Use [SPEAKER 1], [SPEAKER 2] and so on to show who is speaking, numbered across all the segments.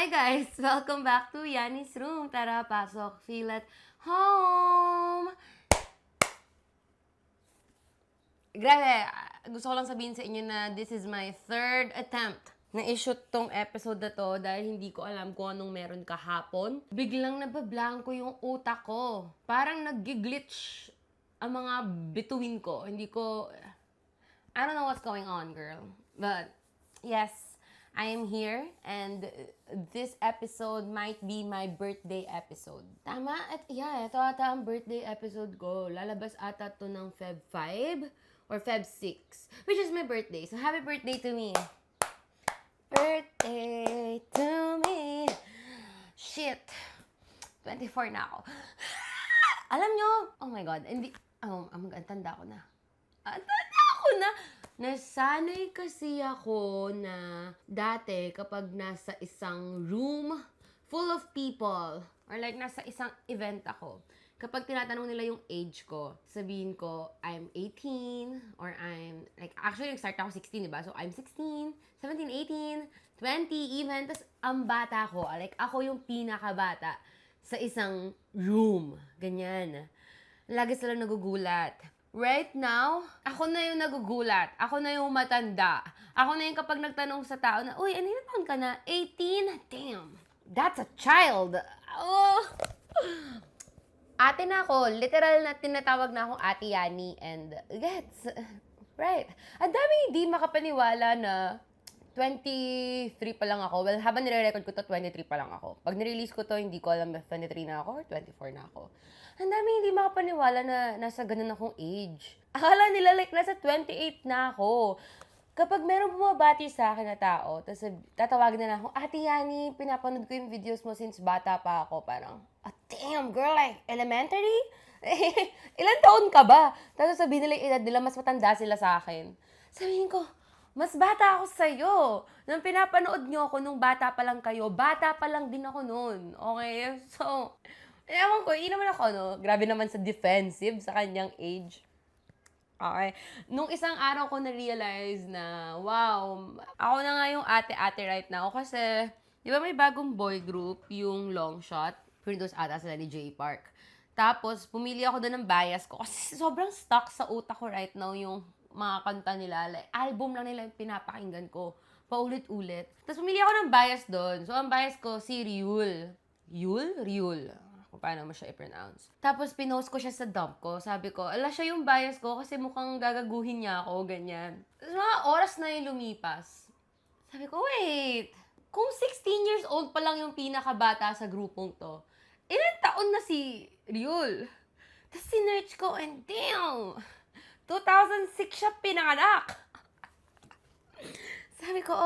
[SPEAKER 1] Hi guys! Welcome back to Yanni's Room. Tara, pasok. Feel at home! Grabe, gusto ko lang sabihin sa inyo na this is my third attempt na i-shoot tong episode na to dahil hindi ko alam kung anong meron kahapon. Biglang nabablanko yung utak ko. Parang nag-glitch ang mga bituin ko. I don't know what's going on, girl. But, yes, I am here and this episode might be my birthday episode. Tama? Ito ata ang birthday episode ko. Lalabas ata to ng Feb 5 or Feb 6, which is my birthday. So, happy birthday to me. Birthday to me. Shit. 24 na ako. Alam nyo, oh my God, ang tanda ko na. Nasanay kasi ako na dati kapag nasa isang room full of people or like nasa isang event ako, kapag tinatanong nila yung age ko, sabihin ko, I'm 18 or I'm, like, actually nag-start ako 16, diba? So, I'm 16, 17, 18, 20 even. Tapos, ang bata ko, like, ako yung pinakabata sa isang room. Ganyan. Lagi sila nagugulat. Right now, ako na yung nagugulat. Ako na yung matanda. Ako na yung kapag nagtanong sa tao na, uy, ano yung taon ka na? 18? Damn, that's a child. Oh. Ate na ako. Literal na tinatawag na akong Ate Yani. And gets, right. Ang daming hindi makapaniwala na 23 pa lang ako. Well, habang nire-record ko to, 23 pa lang ako. Pag nirelease ko to, hindi ko alam if 23 na ako or 24 na ako. Ang dami hindi makapaniwala na nasa ganun akong age. Akala nila like nasa 28 na ako. Kapag meron bumabati sa akin na tao, tapos tatawagin na ako, Ate Yani, pinapanood ko yung videos mo since bata pa ako. Parang, damn girl, like elementary? Ilan taon ka ba? Tapos sabihin nila yung edad nila, mas matanda sila sa akin. Sabihin ko, mas bata ako sa'yo. Nung pinapanood nyo ako nung bata pa lang kayo, bata pa lang din ako noon. Okay? So, ewan ko, naman ako, no? Grabe naman sa defensive sa kanyang age. Okay. Nung isang araw ko na-realize na, wow, ako na nga yung ate-ate right now. Kasi, di ba may bagong boy group, yung Long Shot? Produce ata sila ni Jay Park. Tapos, pumili ako doon ng bias ko. Kasi sobrang stuck sa utak ko right now yung mga kanta nila. Like, album lang nila yung pinapakinggan ko. Paulit-ulit. Tapos, pumili ako ng bias doon. So, ang bias ko, si Ryul. Ryul? Kung paano mo siya i-pronounce. Tapos, pinost ko siya sa dump ko. Sabi ko, ala, siya yung bias ko kasi mukhang gagaguhin niya ako, ganyan. Tapos, mga oras na yung lumipas. Sabi ko, wait, kung 16 years old pa lang yung pinakabata sa grupong to, ilan taon na si Ryul? Tapos, sinerch ko, and damn, 2006 siya pinanganak. Sabi ko,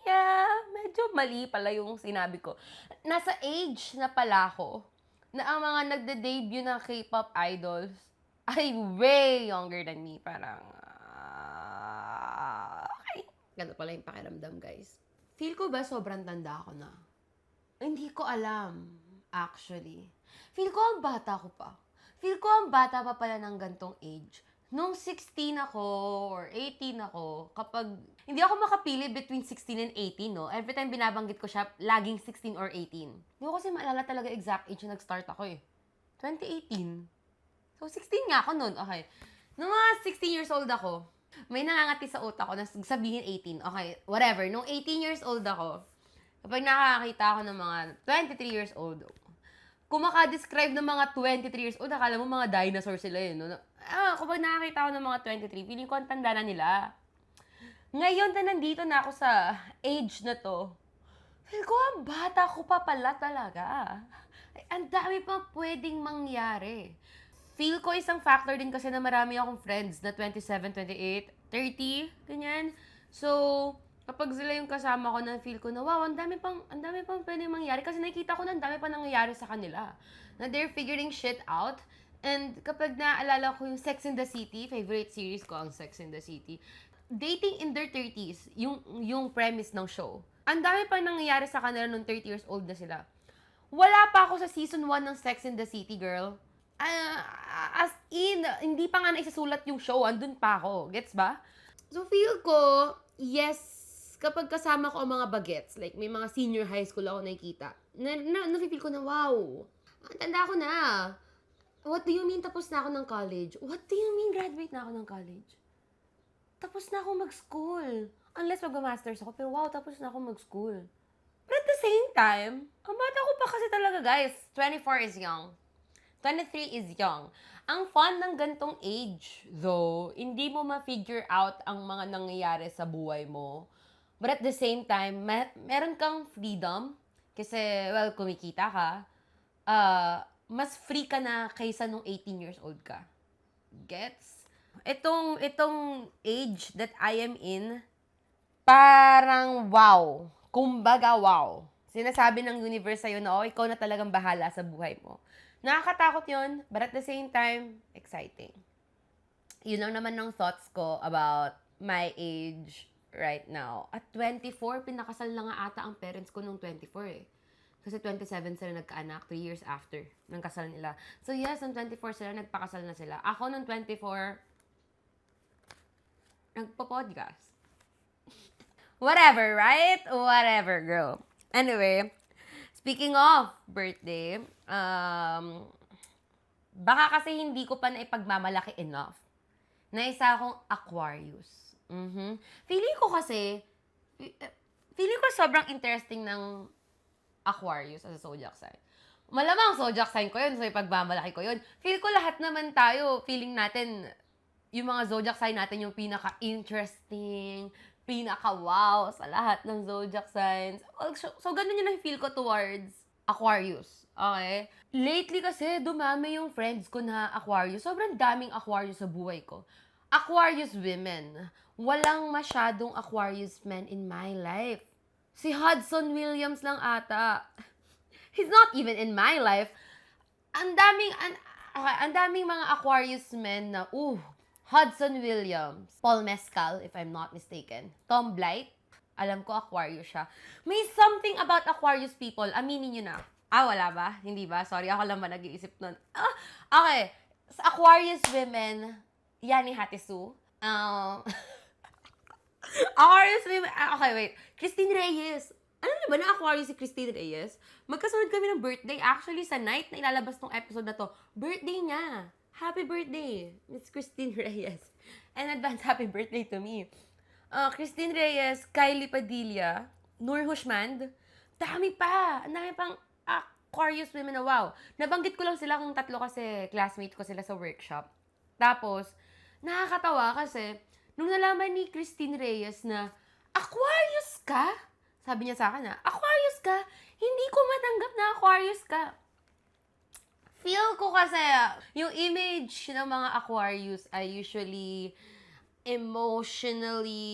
[SPEAKER 1] yeah, medyo mali pala yung sinabi ko. Nasa age na pala ako na ang mga nagde-debut na K-pop idols ay way younger than me. Parang, okay. Ganito pala yung pakiramdam, guys. Feel ko ba sobrang tanda ako na? Hindi ko alam, actually. Feel ko ang bata ko pa. Feel ko ang bata pa pala ng gantong age. Nung 16 ako or 18 ako, kapag hindi ako makapili between 16 and 18, no? Every time binabanggit ko siya, laging 16 or 18. Hindi ko kasi maalala talaga exact age na nag-start ako eh. 2018. So, 16 nga ako nun. Okay. Nung mga 16 years old ako, may nangangati sa utak ko na sabihin 18. Okay, whatever. Nung 18 years old ako, kapag nakakita ako ng mga 23 years old, kung maka-describe ng mga 23 years old, akala mo mga dinosaur sila yun. No? Kapag nakakita ako ng mga 23, feeling ko ang tanda na nila. Ngayon na nandito na ako sa age na to, feel ko ang bata ko pa pala talaga. Ang dami pang pwedeng mangyari. Feel ko isang factor din kasi na marami akong friends na 27, 28, 30, ganyan. So, kapag sila yung kasama ko na feel ko na, wow, ang dami pang pwedeng mangyari. Kasi nakikita ko na ang dami pang nangyayari sa kanila. Na they're figuring shit out. And kapag naaalala ko yung Sex and the City, favorite series ko ang Sex and the City, dating in their 30s, yung premise ng show. Ang dami pang nangyayari sa kanila nung 30 years old na sila. Wala pa ako sa season 1 ng Sex and the City, girl. As in, hindi pa nga naisasulat yung show, andun pa ako. Gets ba? So, feel ko, yes, kapag kasama ko ang mga bagets, like may mga senior high school ako nakikita, na-feel ko na, wow, ang tanda ko na. What do you mean tapos na ako ng college? What do you mean graduate na ako ng college? Tapos na ako mag-school. Unless mag-masters ako, pero wow, tapos na ako mag-school. But at the same time, ang bata ko pa kasi talaga, guys. 24 is young. 23 is young. Ang fun ng gantong age, though, hindi mo ma-figure out ang mga nangyayari sa buhay mo. But at the same time, meron kang freedom. Kasi, well, kumikita ka. Mas free ka na kaysa nung 18 years old ka. Gets? Itong age that I am in, parang wow. Kumbaga, wow. Sinasabi ng universe sa'yo na, oh, ikaw na talagang bahala sa buhay mo. Nakakatakot yun, but at the same time, exciting. Yun lang naman ng thoughts ko about my age right now. At 24, pinakasal na nga ata ang parents ko nung 24 eh. Kasi 27 sila nagkaanak, 3 years after ng kasal nila. So yes, nung 24 sila, nagpakasal na sila. Ako nung 24, nagpa-podcast. Whatever, right? Whatever, girl. Anyway, speaking of birthday, baka kasi hindi ko pa naipagmamalaki enough na isa akong Aquarius. Feeling ko sobrang interesting ng Aquarius as a zodiac sign. Malamang zodiac sign ko yun, so ipagmamalaki ko yun. Feel ko lahat naman tayo, feeling natin, yung mga zodiac sign natin yung pinaka-interesting, pinaka-wow sa lahat ng zodiac signs. So ganun yung na-feel ko towards Aquarius. Okay? Lately kasi, dumami yung friends ko na Aquarius. Sobrang daming Aquarius sa buhay ko. Aquarius women. Walang masyadong Aquarius men in my life. Si Hudson Williams lang ata. He's not even in my life. Ang daming mga Aquarius men na, Hudson Williams, Paul Mescal, if I'm not mistaken, Tom Blythe, alam ko Aquarius siya. May something about Aquarius people, aminin nyo na. Wala ba? Hindi ba? Sorry, ako lang ba nag-iisip nun? Okay, sa Aquarius women, Yani Hatisu. Aquarius women, okay, wait. Christine Reyes. Alam niyo ba na Aquarius si Christine Reyes? Magkasunod kami ng birthday. Actually, sa night na ilalabas tong episode na to, birthday niya. Happy birthday, Miss Christine Reyes. And advance happy birthday to me. Christine Reyes, Kylie Padilla, Noor Hushmand, dami pa. Ang dami pang Aquarius women na wow. Nabanggit ko lang sila kung tatlo kasi classmate ko sila sa workshop. Tapos, nakakatawa kasi, nung nalaman ni Christine Reyes na, Aquarius ka? Sabi niya sa akin Aquarius ka? Hindi ko matanggap na Aquarius ka. Feel ko kasi, yung image ng mga Aquarius ay usually emotionally,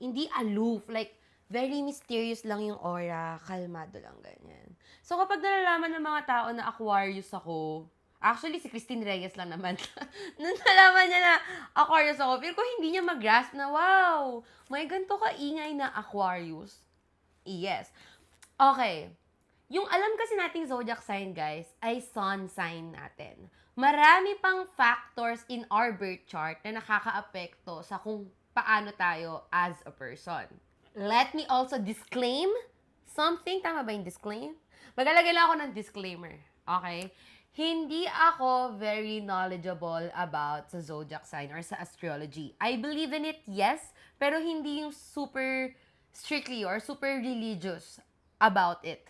[SPEAKER 1] hindi aloof. Like, very mysterious lang yung aura. Kalmado lang, ganyan. So, kapag nalalaman ng mga tao na Aquarius ako, actually, si Christine Reyes lang naman. Nung nalaman niya na Aquarius ako, feel ko hindi niya mag-grasp na, wow, may ganito kaingay na Aquarius. Yes. Okay. Yung alam kasi nating zodiac sign, guys, ay sun sign natin. Marami pang factors in our birth chart na nakakaapekto sa kung paano tayo as a person. Let me also disclaim something. Tama ba yung disclaim? Maglalagay lang ako ng disclaimer. Okay? Hindi ako very knowledgeable about sa zodiac sign or sa astrology. I believe in it, yes, pero hindi yung super strictly or super religious about it.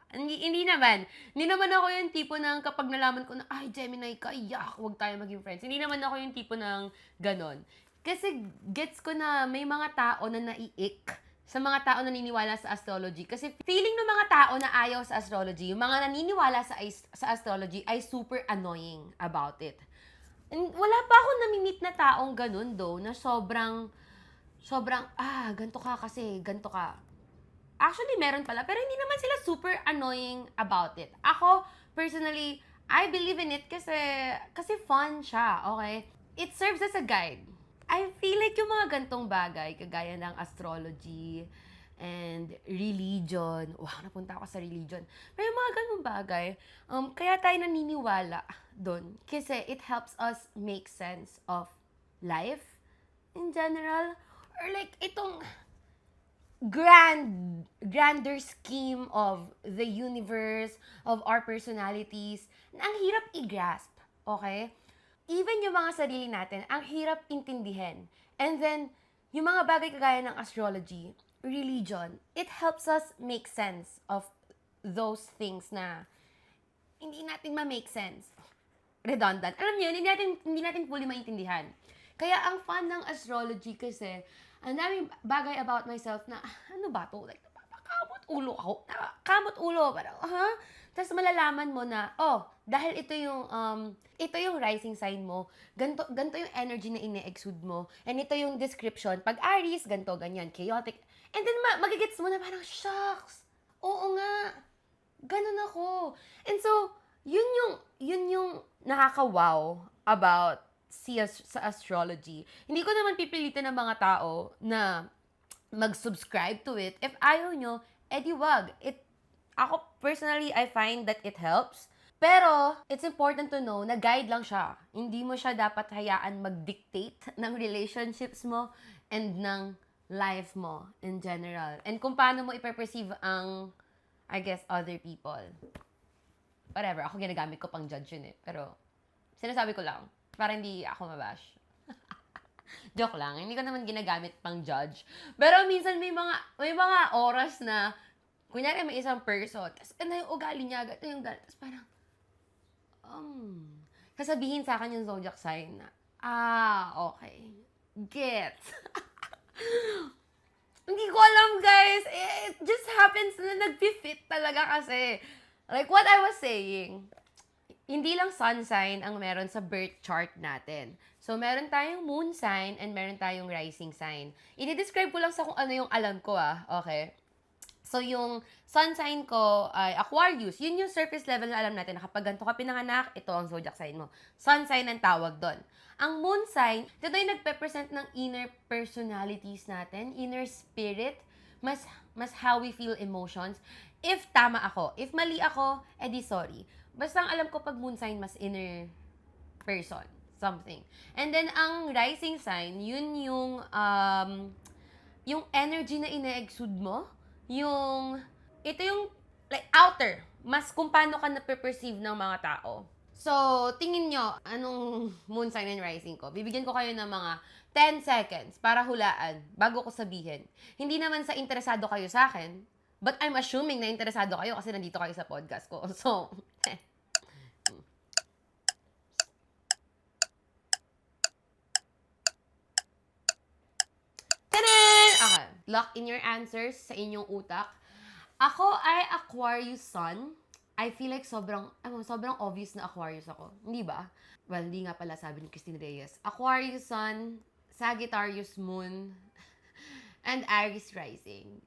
[SPEAKER 1] Hindi naman. Hindi naman ako yung tipo ng kapag nalaman ko na, ay, Gemini ka, huwag tayo maging friends. Hindi naman ako yung tipo ng ganon. Kasi gets ko na may mga tao na naiik sa mga tao na naniniwala sa astrology. Kasi feeling ng mga tao na ayaw sa astrology, yung mga naniniwala sa astrology ay super annoying about it. And wala pa ako namimit na taong ganun na sobrang, ganto ka kasi, ganto ka. Actually, meron pala, pero hindi naman sila super annoying about it. Ako, personally, I believe in it kasi fun siya, okay? It serves as a guide. I feel like yung mga gantong bagay, kagaya ng astrology and religion, napunta ako sa religion. Pero yung mga gantong bagay, kaya tayo naniniwala doon. Kasi it helps us make sense of life in general. or like itong grander scheme of the universe, of our personalities, na ang hirap i-grasp, okay? Even yung mga sarili natin, ang hirap intindihin. And then, yung mga bagay kagaya ng astrology, religion, it helps us make sense of those things na hindi natin ma-make sense. Redundant. Alam niyo, hindi natin fully maintindihan. Kaya ang fun ng astrology kasi, ang daming bagay about myself na, ano ba to? Like, kamot ulo ako. Kamot ulo. Parang, Tapos malalaman mo na, dahil ito yung rising sign mo, ganto yung energy na ine-exude mo, and ito yung description. Pag Aries, ganto, ganyan, chaotic. And then, magigets mo na parang, shucks, oo nga, ganun ako. And so, yun yung nakaka-wow about sa astrology. Hindi ko naman pipilitin ng mga tao na mag-subscribe to it. If ayaw nyo, edi wag. Ako, personally, I find that it helps. Pero, it's important to know na guide lang siya. Hindi mo siya dapat hayaan mag-dictate ng relationships mo and ng life mo in general. And kung paano mo ipe-perceive ang, I guess, other people. Whatever, ako ginagamit ko pang judge yun eh. Pero, sinasabi ko lang, para hindi ako mabash. Joke lang, hindi ko naman ginagamit pang judge. Pero minsan may mga oras na, kunyari may isang person, tapos ano yung ugali niya, ito yung ugali, tapos parang, sasabihin sa akin yung zodiac sign na, okay, gets. Hindi ko alam, guys. It just happens na nag-fit talaga kasi. Like what I was saying, hindi lang sun sign ang meron sa birth chart natin. So, meron tayong moon sign and meron tayong rising sign. I-describe ko lang sa kung ano yung alam ko, okay? So, yung sun sign ko ay Aquarius. Yun yung surface level na alam natin na kapag ganito ka pinanganak, ito ang zodiac sign mo. Sun sign ang tawag doon. Ang moon sign, ito yung nagpe-present ng inner personalities natin, inner spirit, mas how we feel emotions. If tama ako, if mali ako, edi sorry. Basta ang alam ko pag moon sign, mas inner person, something. And then, ang rising sign, yun yung energy na ine-exude mo, ito yung, like, outer, mas kung paano ka na-perceive ng mga tao. So, tingin nyo, anong moon sign and rising ko? Bibigyan ko kayo ng mga 10 seconds para hulaan bago ko sabihin. Hindi naman sa interesado kayo sa akin, but I'm assuming na interesado kayo kasi nandito kayo sa podcast ko. So, okay. Lock in your answers sa inyong utak. Ako ay Aquarius Sun. I feel like sobrang obvious na Aquarius ako. Hindi ba? Well, hindi nga pala sabi ni Christine Reyes. Aquarius Sun, Sagittarius Moon, and Aries Rising.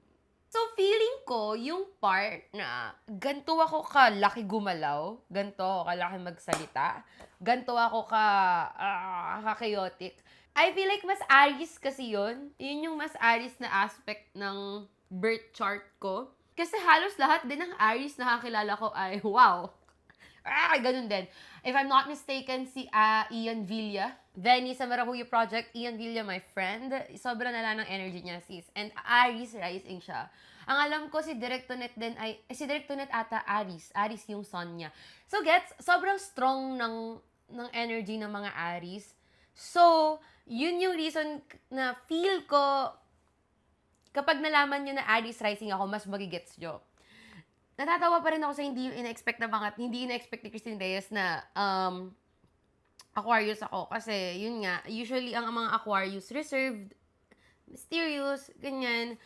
[SPEAKER 1] So, feeling ko, yung part na ganito ako kalaki gumalaw, ganito ako kalaki magsalita, ganito ako ka-chaotic, I feel like mas Aries kasi yun. Yun yung mas Aries na aspect ng birth chart ko. Kasi halos lahat din ng Aries na kakilala ko ay, wow. Ganun din. If I'm not mistaken, si Ian Villa, Venice sa Marahuyo Project, Ian Villa, my friend, sobrang nala ng energy niya, sis. And Aries rising siya. Ang alam ko, si Directonet din ay, si Directonet ata Aries. Aries yung sun niya. So, gets, sobrang strong ng energy ng mga Aries. So, yun yung reason na feel ko, kapag nalaman nyo na Aries rising ako, mas magigets nyo. Natatawa pa rin ako sa hindi ina-expect ni Christine Reyes na Aquarius ako. Kasi, yun nga, usually ang mga Aquarius reserved, mysterious, ganyan.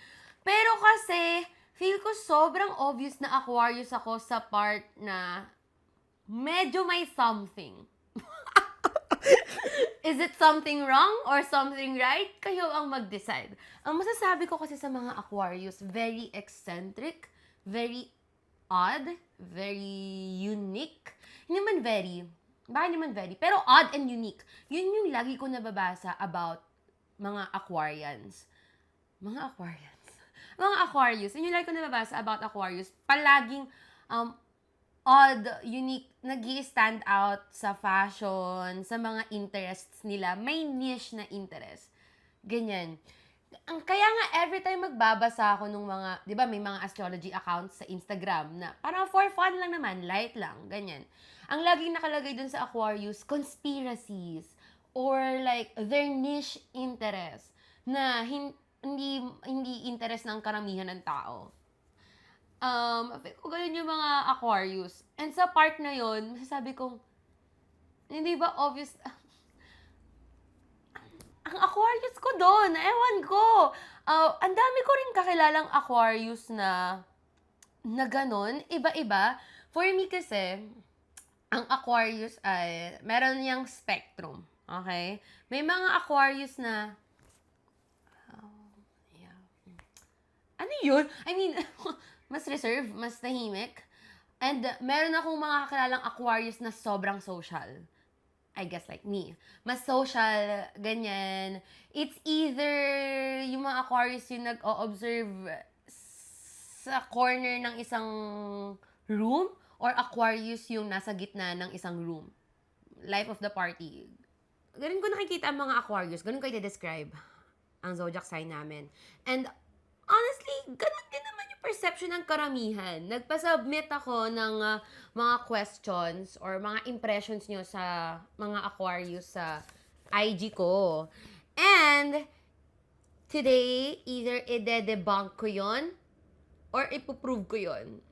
[SPEAKER 1] Pero kasi, feel ko sobrang obvious na Aquarius ako sa part na medyo may something. Is it something wrong or something right? Kayo ang mag-decide. Ang masasabi ko kasi sa mga Aquarius, very eccentric, very odd, very unique. Bakit naman very? Pero odd and unique. Yun yung lagi ko nababasa about mga Aquarians. Mga Aquarius. Yun yung lagi ko nababasa about Aquarius. Palaging odd, unique, nag-i-stand out sa fashion, sa mga interests nila. May niche na interest. Ganyan. Kaya nga, every time magbabasa ako nung mga, di ba may mga astrology accounts sa Instagram na parang for fun lang naman, light lang, ganyan. Ang laging nakalagay dun sa Aquarius, conspiracies or like their niche interest na hindi interest ng karamihan ng tao. Feel ko ganun yung mga Aquarius. And sa part na yon, masasabi kong, hindi ba obvious, ang Aquarius ko doon, ewan ko. Ang dami ko rin kakilalang Aquarius na ganun, iba-iba. For me kasi, ang Aquarius ay, meron niyang spectrum. Okay? May mga Aquarius na, yeah. Ano yun? I mean, mas reserve, mas tahimik. And meron akong mga kakilalang Aquarius na sobrang social. I guess like me. Mas social, ganyan. It's either yung mga Aquarius yung nag-o-observe sa corner ng isang room or Aquarius yung nasa gitna ng isang room. Life of the party. Ganun ko nakikita ang mga Aquarius. Ganun ko i-describe ang zodiac sign namin. And honestly, ganun din naman yung perception ng karamihan. Nagpa-submit ako ng mga questions or mga impressions nyo sa mga Aquarius sa IG ko. And today, either i-debunk ko yon or ipuprove ko yon.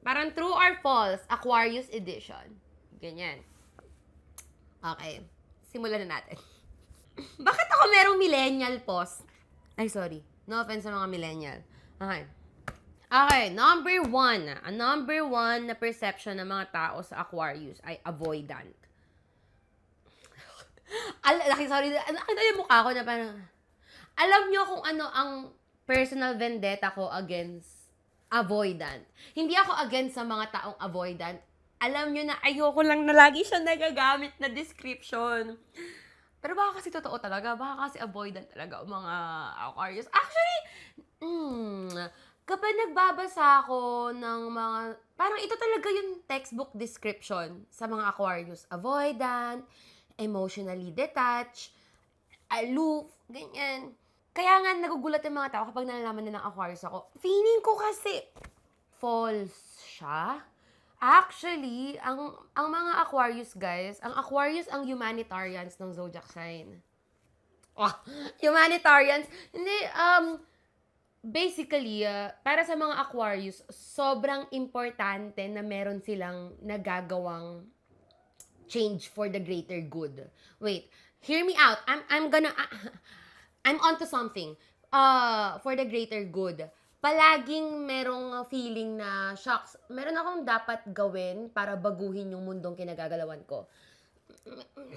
[SPEAKER 1] Parang true or false, Aquarius edition. Ganyan. Okay. Simulan na natin. Bakit ako merong millennial post? Ay, sorry. No offense sa mga millennial. Okay. Okay, number one na perception ng mga tao sa Aquarius ay avoidant. Sorry, nakita yung mukha ko na parang, alam nyo kung ano ang personal vendetta ko against avoidant. Hindi ako against sa mga taong avoidant. Alam nyo na ayoko lang na lagi siya nagagamit na description. Pero baka kasi totoo talaga. Baka kasi avoidant talaga ang mga Aquarius. Actually, kapag nagbabasa ako ng mga, parang ito talaga yung textbook description sa mga Aquarius. Avoidant, emotionally detached, aloof, ganyan. Kaya nga nagugulat yung mga tao kapag nalalaman na ng Aquarius ako. Feeling ko kasi false siya. Actually, ang mga Aquarius, guys, ang Aquarius ang humanitarians ng zodiac sign. Oh, humanitarians, hindi, basically, para sa mga Aquarius, sobrang importante na meron silang nagagawang change for the greater good. Wait, hear me out. I'm onto something. For the greater good. Palaging merong feeling na, shocks, meron akong dapat gawin para baguhin yung mundong kinagagalawan ko.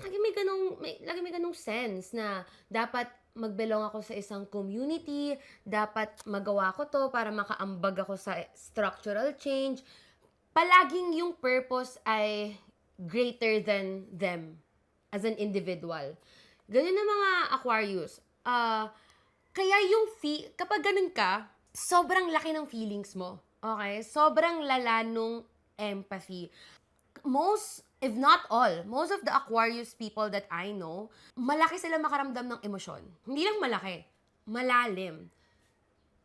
[SPEAKER 1] Lagi may ganong sense na dapat magbelong ako sa isang community, dapat magawa ko to para makaambag ako sa structural change. Palaging yung purpose ay greater than them as an individual. Ganyan na mga Aquarius. Kaya yung kapag ganun ka, sobrang laki ng feelings mo. Okay? Sobrang lala nung empathy. Most, if not all, most of the Aquarius people that I know, malaki sila makaramdam ng emosyon. Hindi lang malaki, malalim.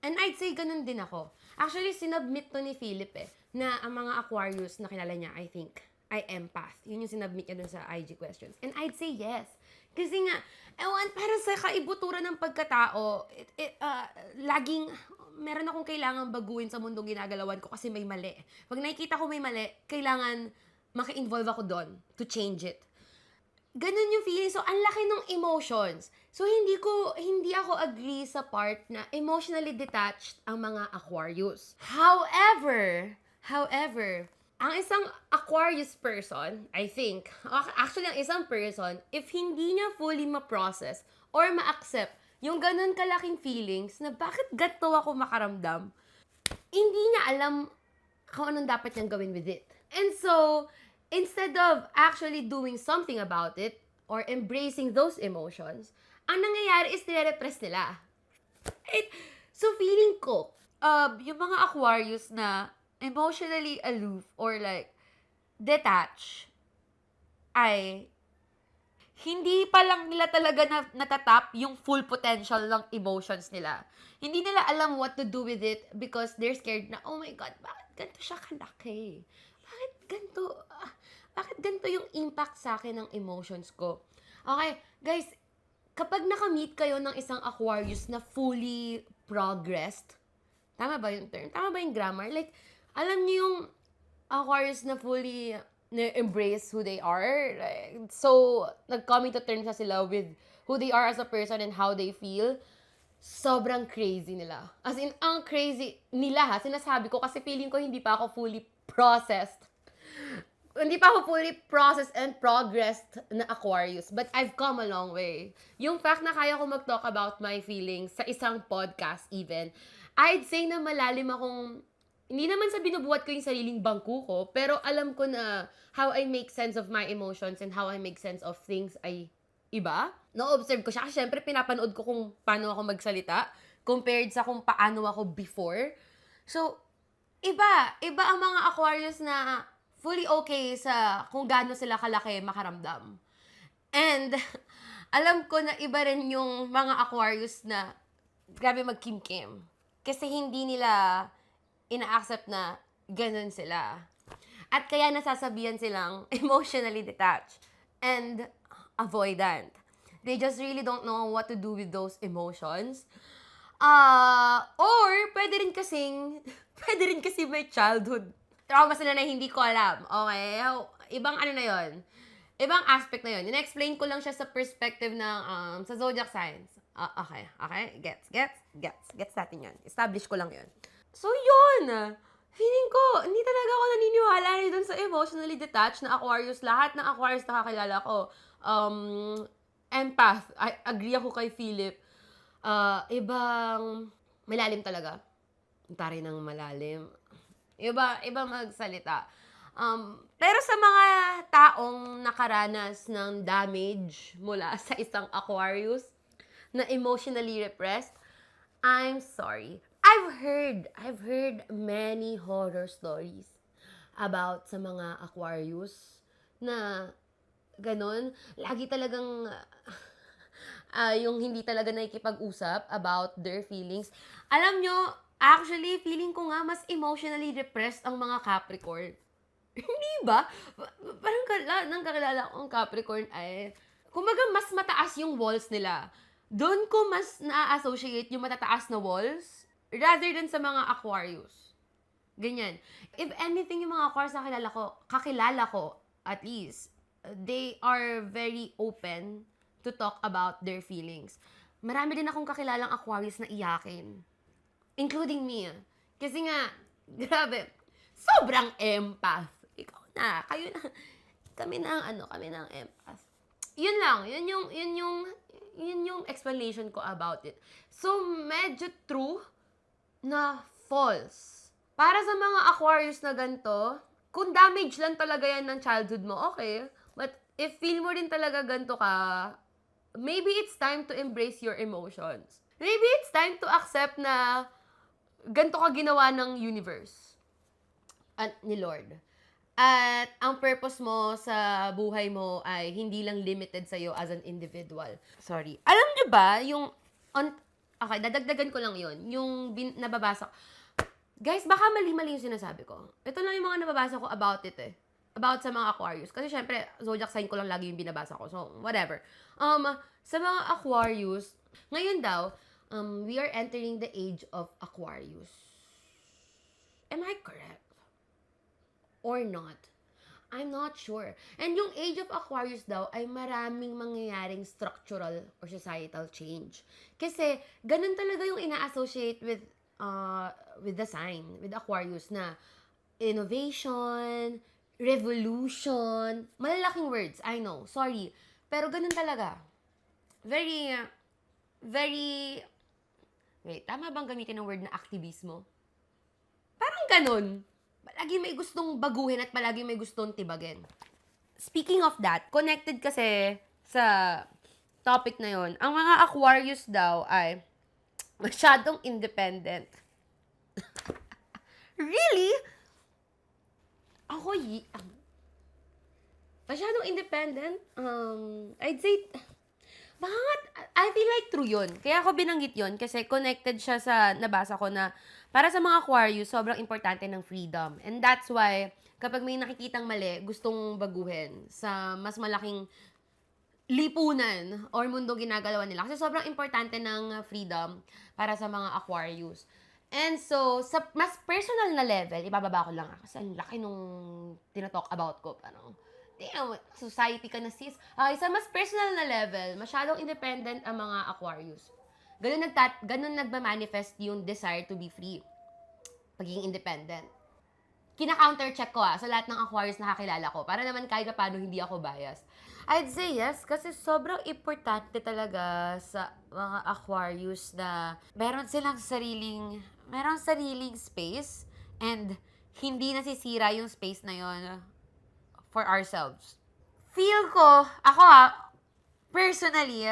[SPEAKER 1] And I'd say ganun din ako. Actually, sinubmit to ni Philip na ang mga Aquarius na kilala niya, I think, ay empath. Yun yung sinubmit niya dun sa IG questions. And I'd say yes. Kasi nga, parang sa kaibuturan ng pagkatao, laging, meron akong kailangan baguhin sa mundong ginagalawan ko kasi may mali. Pag nakikita ko may mali, kailangan maki-involve ako doon to change it. Ganun yung feeling. So, ang laki ng emotions. So, hindi ako agree sa part na emotionally detached ang mga Aquarius. However, ang isang Aquarius person, I think, actually ang isang person, if hindi niya fully ma-process or ma-accept yung ganun kalaking feelings na bakit gato ako makaramdam, hindi niya alam kung anong dapat niyang gawin with it. And so, instead of actually doing something about it or embracing those emotions, ang nangyayari is nire-repress nila. So, feeling ko, yung mga Aquarius na emotionally aloof or like detached ay hindi pa lang nila talaga natatap yung full potential ng emotions nila. Hindi nila alam what to do with it because they're scared na, oh my God, bakit ganito siya kalaki? Bakit ganito? Bakit ganito yung impact sa akin ng emotions ko? Okay, guys, kapag nakamit kayo ng isang Aquarius na fully progressed, tama ba yung term? Tama ba yung grammar? Like, alam niyo yung Aquarius na fully na-embrace who they are. Like, so, nag-coming to terms na sila with who they are as a person and how they feel. Sobrang crazy nila. As in, ang crazy nila ha, sinasabi ko kasi feeling ko hindi pa ako fully processed. Hindi pa ako fully processed and progressed na Aquarius. But I've come a long way. Yung fact na kaya ko mag-talk about my feelings sa isang podcast even, I'd say na malalim akong, hindi naman sa binubuhat ko yung sariling bangku ko, pero alam ko na how I make sense of my emotions and how I make sense of things ay iba. Na-observe ko siya kasi syempre pinapanood ko kung paano ako magsalita compared sa kung paano ako before. So, iba ang mga Aquarius na fully okay sa kung gaano sila kalaki makaramdam. And, alam ko na iba rin yung mga Aquarius na grabe mag-kim-kim. Kasi hindi nila ina-accept na ganun sila. At kaya nasasabihan silang emotionally detached and avoidant. They just really don't know what to do with those emotions. Or, pwede rin kasi may childhood trauma sila na hindi ko alam. Okay? Ibang ano na yon, ibang aspect na yon. In-explain ko lang siya sa perspective ng, sa zodiac signs. Okay? Gets natin yun. Establish ko lang yun. So, yun! Feeling ko, hindi talaga ako naniniwala rin dun sa emotionally detached na Aquarius. Lahat ng Aquarius na kakilala ko, empath. I agree ako kay Philip. Ibang malalim talaga. Taray ng malalim. Iba magsalita. Pero sa mga taong nakaranas ng damage mula sa isang Aquarius na emotionally repressed, I'm sorry. I've heard many horror stories about sa mga Aquarius na ganun. Lagi talagang yung hindi talaga nakikipag-usap about their feelings. Alam nyo, actually, feeling ko nga mas emotionally repressed ang mga Capricorn. Hindi ba? Parang nang kakilala ko ang Capricorn ay, kumbaga mas mataas yung walls nila. Doon ko mas na-associate yung matataas na walls rather than sa mga Aquarius. Ganyan. If anything, yung mga Aquarius na kakilala ko, at least, they are very open to talk about their feelings. Marami din akong kakilalang Aquarius na iyakin. Including me. Kasi nga, grabe, sobrang empath. Ikaw na, kayo na. Kami na ang empath. Yun lang, yun yung explanation ko about it. So, medyo true na false. Para sa mga Aquarius na ganito, kung damage lang talaga yan ng childhood mo, okay. But if feel mo rin talaga ganito ka, maybe it's time to embrace your emotions. Maybe it's time to accept na ganito ka ginawa ng universe at ni Lord. At ang purpose mo sa buhay mo ay hindi lang limited sa'yo as an individual. Sorry. Alam niyo ba, okay, dadagdagan ko lang yon, yung nababasa ko. Guys, baka mali-mali yung sinasabi ko. Ito lang yung mga nababasa ko about it eh. About sa mga Aquarius. Kasi syempre, zodiac sign ko lang lagi yung binabasa ko. So, whatever. Sa mga Aquarius, ngayon daw, we are entering the age of Aquarius. Am I correct? Or not? I'm not sure. And yung age of Aquarius daw ay maraming mangyayaring structural or societal change. Kasi, ganun talaga yung ina-associate with the sign, with Aquarius na innovation, revolution, malalaking words, I know, sorry. Pero ganun talaga. Very, wait, tama bang gamitin ng word na aktivismo? Parang ganun. Palagi may gustong baguhin at palagi may gustong tibagin. Speaking of that, connected kasi sa topic na yon, ang mga Aquarius daw ay masyadong independent. Really? Ako, Masyadong independent. I'd say, bakit? I feel like true yun. Kaya ako binanggit yun kasi connected siya sa nabasa ko na para sa mga Aquarius, sobrang importante ng freedom. And that's why, kapag may nakikitang mali, gustong baguhin sa mas malaking lipunan or mundong ginagalawan nila. Kasi sobrang importante ng freedom para sa mga Aquarius. And so, sa mas personal na level, ibababa ko lang kasi ang laki nung tinatalk about ko. Parang, damn, society ka na sis. Okay, sa mas personal na level, masyadong independent ang mga Aquarius. Ganun nagma-manifest yung desire to be free. Pagiging independent. Kina-counter-check ko sa lahat ng Aquarius na kakilala ko para naman kahit paano hindi ako biased. I'd say yes, kasi sobrang importante talaga sa mga Aquarius na meron sariling space and hindi nasisira yung space na yon for ourselves. Feel ko, ako personally,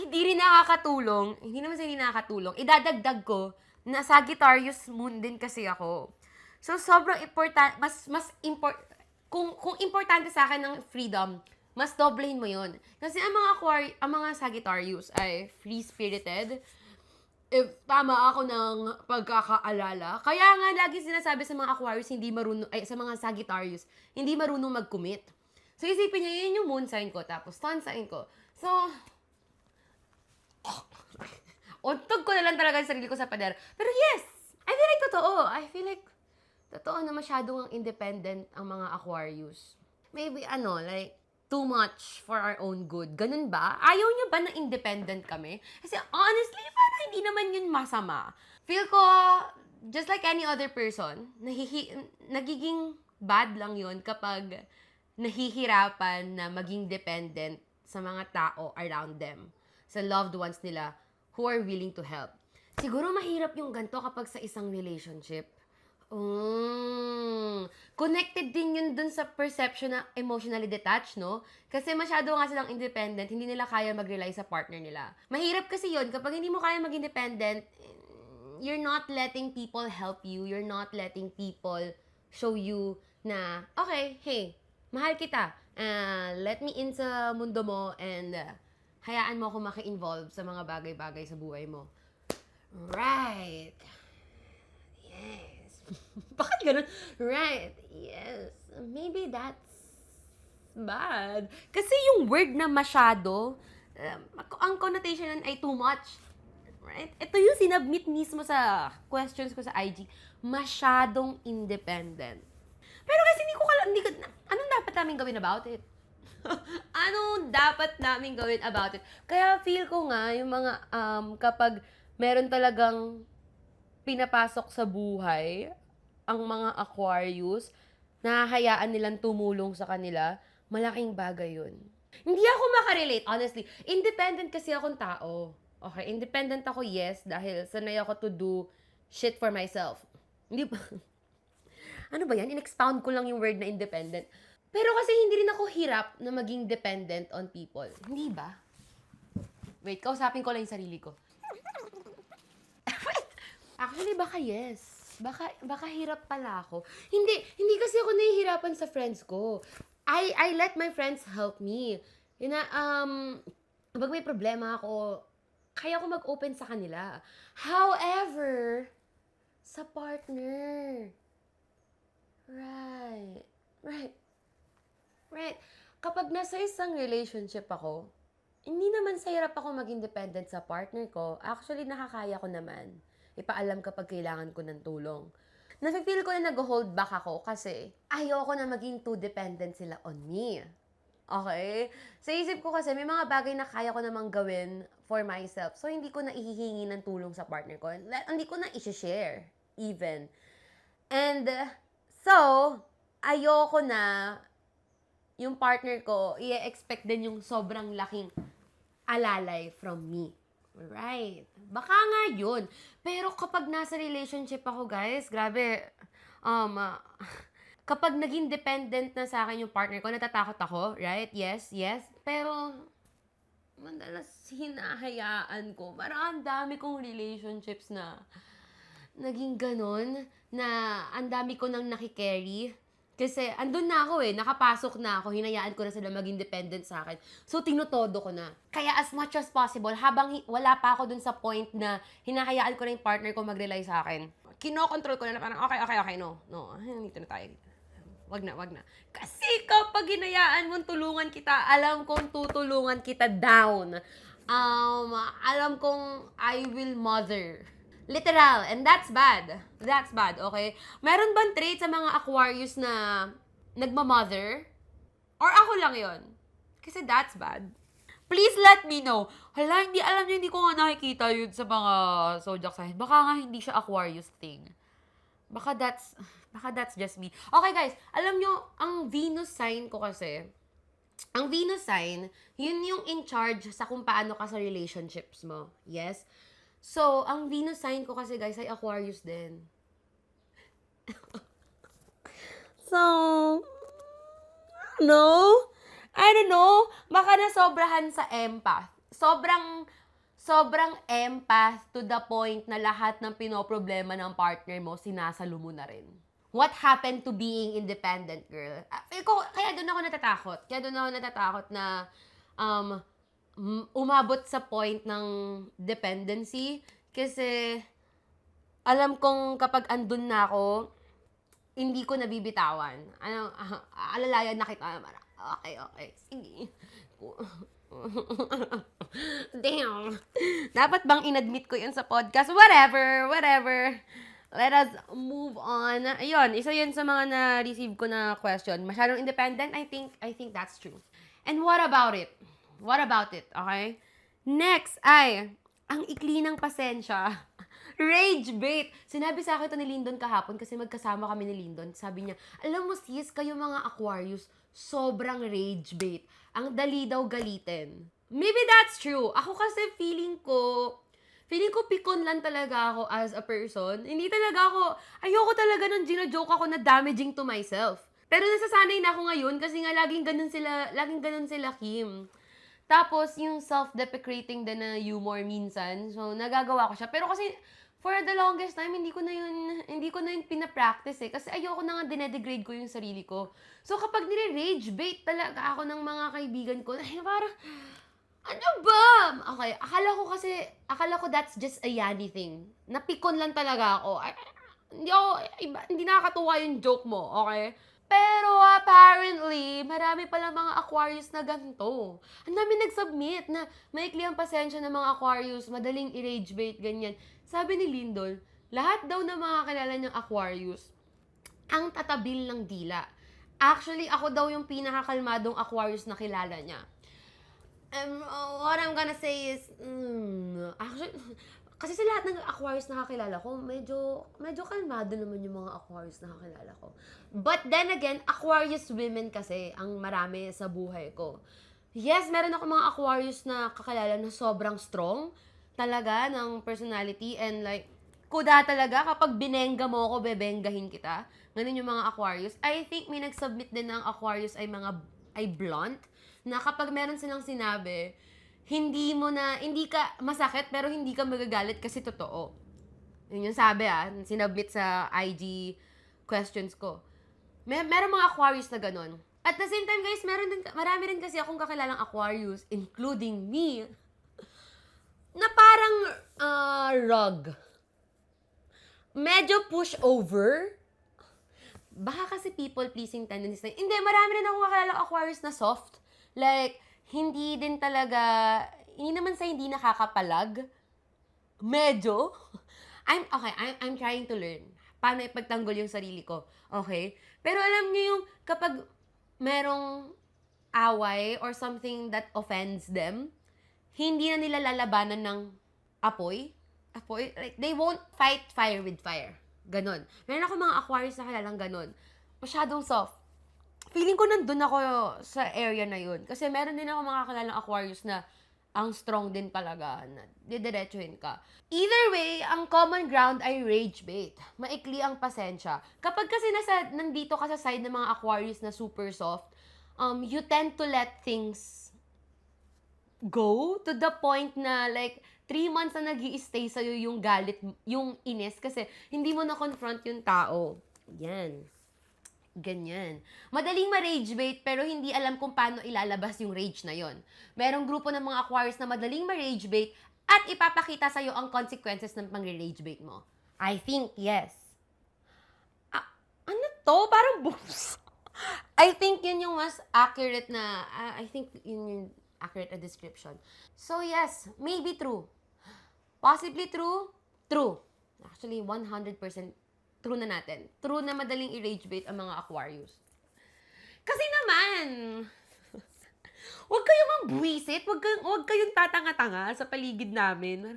[SPEAKER 1] hindi rin nakakatulong, hindi naman sa hindi nakakatulong, idadagdag ko na Sagittarius moon din kasi ako. So, sobrang important, kung importante sa akin ng freedom, mas doblehin mo yun. Kasi ang mga Sagittarius ay free-spirited. If tama ako ng pagkakaalala. Kaya nga lagi sinasabi sa mga Aquarius, sa mga Sagittarius, hindi marunong mag-commit. So, isipin niyo, yun yung moon sign ko, tapos sun sign ko. So, untog ko na lang talaga yung sarili ko sa pader. Pero yes, I feel like totoo. I feel like totoo na masyadong independent ang mga Aquarius. Maybe like, too much for our own good. Ganun ba? Ayaw nyo ba na independent kami? Kasi honestly, parang hindi naman yun masama. Feel ko, just like any other person, nagiging bad lang yun kapag nahihirapan na maging dependent sa mga tao around them. Sa loved ones nila who are willing to help. Siguro mahirap yung ganito kapag sa isang relationship. Connected din yun dun sa perception na emotionally detached, no? Kasi masyado nga silang independent, hindi nila kaya mag-rely sa partner nila. Mahirap kasi yun, kapag hindi mo kaya mag-independent, you're not letting people help you, you're not letting people show you na, okay, hey, mahal kita, let me in sa mundo mo and hayaan mo ako maki-involve sa mga bagay-bagay sa buhay mo. Right. Yes. Bakit ganun? Right. Yes. Maybe that's bad. Kasi yung word na masyado, ang connotation nun ay too much. Right? Ito yung sinubmit mismo sa questions ko sa IG. Masyadong independent. Pero kasi anong dapat namin gawin about it? Anong dapat namin gawin about it? Kaya feel ko nga, yung mga, kapag meron talagang pinapasok sa buhay, ang mga Aquarius, nahahayaan nilang tumulong sa kanila, malaking bagay yun. Hindi ako makarelate, honestly. Independent kasi akong tao. Okay, independent ako, yes, dahil sanay ako to do shit for myself. Hindi ba? Ano ba yan? In-expound ko lang yung word na independent. Pero kasi hindi rin ako hirap na maging dependent on people. Hindi ba? Wait, kausapin ko lang yung sarili ko. Actually, baka yes. Baka hirap pala ako. Hindi kasi ako nahihirapan sa friends ko. I let my friends help me. Kapag may problema ako, kaya ako mag-open sa kanila. However, sa partner. Right. Kapag nasa isang relationship ako, hindi naman sa hirap ako maging dependent sa partner ko. Actually, nakakaya ko naman. Ipaalam kapag kailangan ko ng tulong. Nafe-feel ko na nag-hold back ako kasi ayoko na maging too dependent sila on me. Okay? Sa isip ko kasi may mga bagay na kaya ko namang gawin for myself. So, hindi ko na ihihingi ng tulong sa partner ko. Hindi ko na i-share even. And so, ayoko na yung partner ko i-expect din yung sobrang laking alalay from me. Right. Baka nga yun. Pero kapag nasa relationship ako, guys, grabe, kapag naging dependent na sa akin yung partner ko, natatakot ako, right? Yes. Pero, madalas hinahayaan ko. Parang ang dami kong relationships na naging ganon, na ang dami ko nang nakikerry Kasi andun na ako nakapasok na ako, hinayaan ko na sila maging dependent sa akin. So, tinutodo ko na. Kaya as much as possible, habang wala pa ako dun sa point na hinahayaan ko na yung partner ko mag-rely sa akin, kinokontrol ko na parang, okay, no, dito na tayo. Wag na. Kasi kapag hinayaan mong tulungan kita, alam kong tutulungan kita down. Alam kong I will mother. Literal. And that's bad. That's bad, okay? Meron bang trait sa mga Aquarius na nagmamother? Or ako lang yon? Kasi that's bad. Please let me know. Hala, hindi ko nga nakikita yun sa mga zodiac sign. Baka nga hindi siya Aquarius thing. Baka that's just me. Okay guys, alam nyo, ang Venus sign ko kasi, ang Venus sign, yun yung in charge sa kung paano ka sa relationships mo. Yes? So, ang Venus sign ko kasi guys ay Aquarius din. So, I don't know. Baka nasobrahan sa empath. Sobrang empath to the point na lahat ng pinoproblema ng partner mo, sinasalo mo na rin. What happened to being independent, girl? Kaya doon ako natatakot na umabot sa point ng dependency kasi alam kong kapag andun na ako, hindi ko nabibitawan. Alalayan na kita. Okay. Sige. Damn. Dapat bang inadmit ko yun sa podcast? Whatever. Let us move on. Ayun, isa yun sa mga na-receive ko na question. Masyadong independent? I think that's true. And what about it? Okay? Next ay, ang ikli ng pasensya. Rage bait. Sinabi sa akin ito ni Lyndon kahapon kasi magkasama kami ni Lyndon. Sabi niya, alam mo sis, kayo mga Aquarius, sobrang rage bait. Ang dali daw galitin. Maybe that's true. Ako kasi feeling ko pikon lang talaga ako as a person. Ayoko talaga nang gina-joke ako na damaging to myself. Pero nasasanay na ako ngayon kasi nga laging ganun sila Kim. Tapos, yung self-deprecating din na humor minsan. So, nagagawa ko siya. Pero kasi, for the longest time, hindi ko na yun pinapractice Kasi ayoko na nga dinedegrade ko yung sarili ko. So, kapag nire-rage bait talaga ako ng mga kaibigan ko, parang, ano ba? Okay, akala ko that's just a Yanni thing. Napikon lang talaga ako. Hindi nakakatuwa yung joke mo, okay? Pero apparently, marami pala mga Aquarius na ganito. Ang dami nag-submit na maikli ang pasensya ng mga Aquarius, madaling i-rage bait, ganyan. Sabi ni Lindol, lahat daw ng mga kilala niyang Aquarius, ang tatabil ng dila. Actually, ako daw yung pinakakalmadong Aquarius na kilala niya. What I'm gonna say is, actually, kasi sa lahat ng Aquarius na kakilala ko, medyo kalmado naman yung mga Aquarius na kakilala ko. But then again, Aquarius women kasi ang marami sa buhay ko. Yes, meron ako mga Aquarius na kakilala na sobrang strong talaga ng personality and like, kuda talaga kapag binengga mo ako, bebenggahin kita. Ganun yung mga Aquarius. I think may nag-submit din ng Aquarius ay blunt, na kapag meron silang sinabi, hindi ka masakit pero hindi ka magagalit kasi totoo. Yun yung sabi sinubmit sa IG questions ko. Meron mga Aquarius na ganun. At the same time guys, marami rin kasi akong kakilalang Aquarius, including me, na parang rug. Medyo pushover. Baka kasi people-pleasing tendencies na. Hindi, marami rin akong kakilalang Aquarius na soft. Like, hindi naman sa hindi nakakapalag. Medyo. I'm trying to learn. Paano ipagtanggol yung sarili ko. Okay? Pero alam niyo yung kapag merong away or something that offends them, hindi na nila lalabanan ng apoy. Like, they won't fight fire with fire. Ganon. Meron ako mga Aquarius na kilalang ganon. Masyadong soft. Feeling ko nandun ako sa area na yun. Kasi meron din ako mga kilalang Aquarius na ang strong din talaga na didiretsuhin ka. Either way, ang common ground ay rage bait. Maikli ang pasensya. Kapag kasi nandito ka sa side ng mga Aquarius na super soft, you tend to let things go to the point na like 3 months na nag-i-stay sa'yo yung galit, yung inis kasi hindi mo na-confront yung tao. Yan. Ganyan. Madaling ma-rage bait pero hindi alam kung paano ilalabas yung rage na yon. Merong grupo ng mga Aquarius na madaling ma-rage bait at ipapakita sa'yo ang consequences ng pang-rage bait mo. I think yes. Ano to? Parang books. I think yun yung mas accurate na, I think yun yung accurate na description. So yes, maybe true. Possibly true? True. Actually, 100% true na natin. True na madaling i-rage bait ang mga Aquarius. Kasi naman, huwag kayong mambwisit, huwag kayong tatanga-tanga sa paligid namin.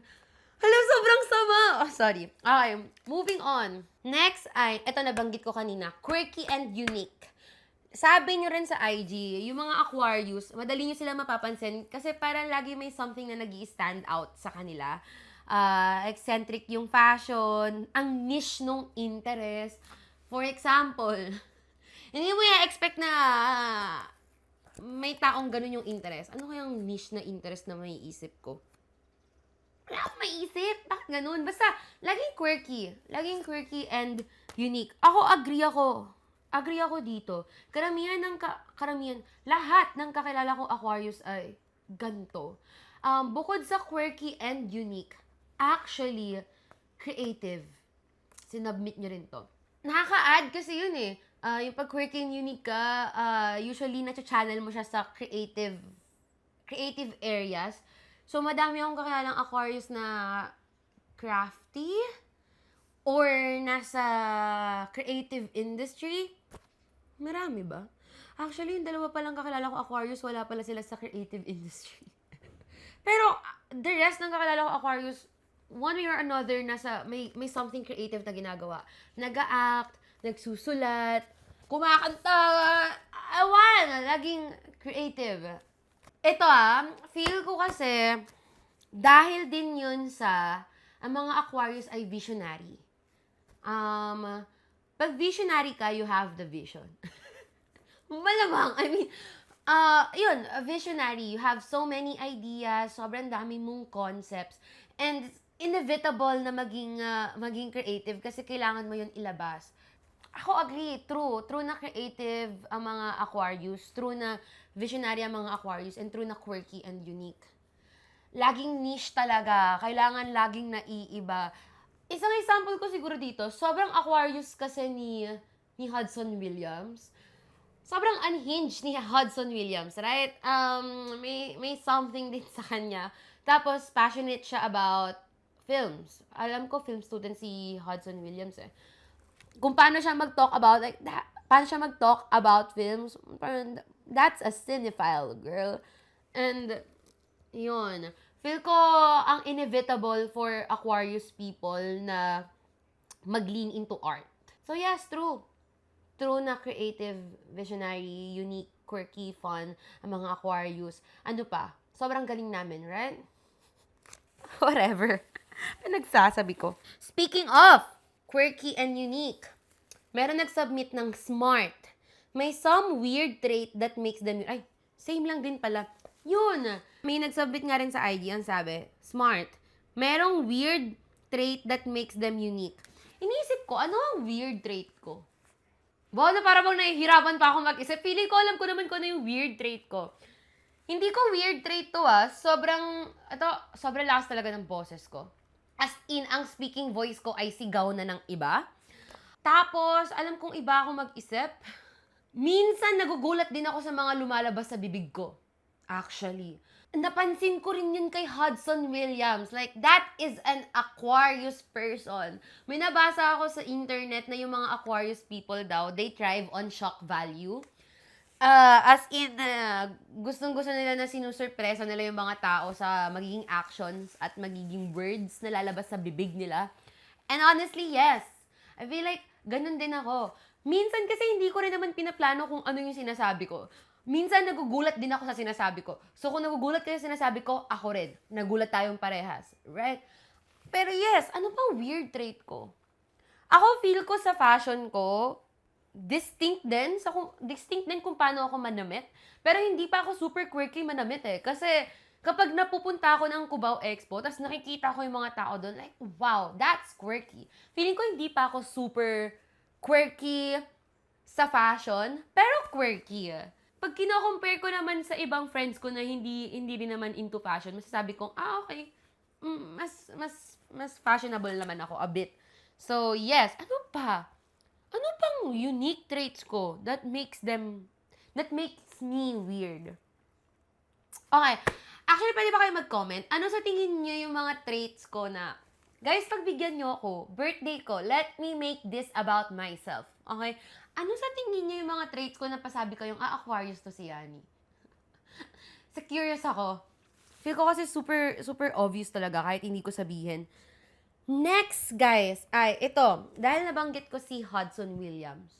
[SPEAKER 1] Hala, sobrang sama. Oh, sorry. Okay, moving on. Next ay, ito nabanggit ko kanina, quirky and unique. Sabi nyo rin sa IG, yung mga Aquarius, madali nyo sila mapapansin kasi parang lagi may something na nag-i-stand out sa kanila. Eccentric yung fashion, ang niche nung interest. For example, hindi mo i-expect na may taong ganun yung interest. Ano kayang niche na interest na may isip ko? Wala akong maisip. Bakit ganun? Basta, laging quirky. Laging quirky and unique. Agree ako dito. Karamihan, lahat ng kakilala kong Aquarius ay ganto. Bukod sa quirky and unique, actually, creative. Sinubmit nyo rin to. Nakaka-add kasi yun eh. Yung pag quirky and unique ka, usually na-channel mo siya sa creative areas. So, madami akong kakilalang Aquarius na crafty or nasa creative industry. Marami ba? Actually, yung dalawa palang kakilala ko Aquarius, wala pala sila sa creative industry. Pero, the rest ng kakilala ko Aquarius, one way or another, may something creative na ginagawa. Nag-a-act, nagsusulat, kumakanta, laging creative. Ito feel ko kasi, dahil din yun sa, ang mga Aquarius ay visionary. Pag visionary ka, you have the vision. Malamang, visionary. You have so many ideas, sobrang dami mong concepts, and it's inevitable na maging creative kasi kailangan mo yun ilabas. Ako agree, true na creative ang mga Aquarius, true na visionary ang mga Aquarius, and true na quirky and unique. Laging niche talaga, kailangan laging naiiba. Isang example ko siguro dito, sobrang Aquarius kasi ni Hudson Williams. Sobrang unhinged ni Hudson Williams, right? May something din sa kanya. Tapos, passionate siya about films. Alam ko, film student si Hudson Williams eh. Kung paano siya mag-talk about, films, parang, that's a cinephile, girl. And, yun. Feel ko ang inevitable for Aquarius people na mag-lean into art. So yes, true. True na creative, visionary, unique, quirky, fun ang mga Aquarius. Ano pa? Sobrang galing namin, right? Whatever. Nagsasabi ko. Speaking of quirky and unique, meron nag-submit ng smart. May some weird trait that makes them... Ay, same lang din pala. Yun! May nag-submit nga rin sa IG, ang sabi, smart. Merong weird trait that makes them unique. Iniisip ko, ano ang weird trait ko? Bono, para bang nahihirapan pa ako mag-isip. Feeling ko, alam ko naman kung ano yung weird trait ko. Hindi ko weird trait to sobrang lakas talaga ng boses ko. As in, ang speaking voice ko ay sigaw na ng iba. Tapos, alam kong iba ako mag-isip. Minsan, nagugulat din ako sa mga lumalabas sa bibig ko. Actually. Napansin ko rin yun kay Hudson Williams. Like, that is an Aquarius person. May nabasa ako sa internet na yung mga Aquarius people daw, they thrive on shock value. Gustong-gusto nila na sinusurpresa nila yung mga tao sa magiging actions at magiging words na lalabas sa bibig nila. And honestly, yes. I feel like, ganun din ako. Minsan kasi hindi ko rin naman pinaplano kung ano yung sinasabi ko. Minsan nagugulat din ako sa sinasabi ko. So kung nagugulat kayo sa sinasabi ko, ako rin. Nagulat tayong parehas. Right? Pero yes, ano pa weird trait ko? Ako feel ko sa fashion ko, distinct din kung paano ako manamit. Pero hindi pa ako super quirky manamit eh. Kasi kapag napupunta ako ng Cubao Expo, tapos nakikita ko yung mga tao doon, like, wow, that's quirky. Feeling ko hindi pa ako super quirky, sa fashion, pero quirky. Pag kino-compare ko naman sa ibang friends ko na hindi rin naman into fashion, masasabi kong, okay, mas fashionable naman ako a bit. So, yes. Ano pa? Ano pang unique traits ko that makes me weird? Okay. Actually, pwede ba kayo mag-comment? Ano sa tingin nyo yung mga traits ko na, guys, pagbigyan nyo ako, birthday ko, let me make this about myself. Okay? Ano sa tingin nyo yung mga traits ko na pasabi kayong, Aquarius to si Yani? Sa curious ako. Feel ko kasi super, super obvious talaga kahit hindi ko sabihin. Next, guys, ay ito. Dahil nabanggit ko si Hudson Williams.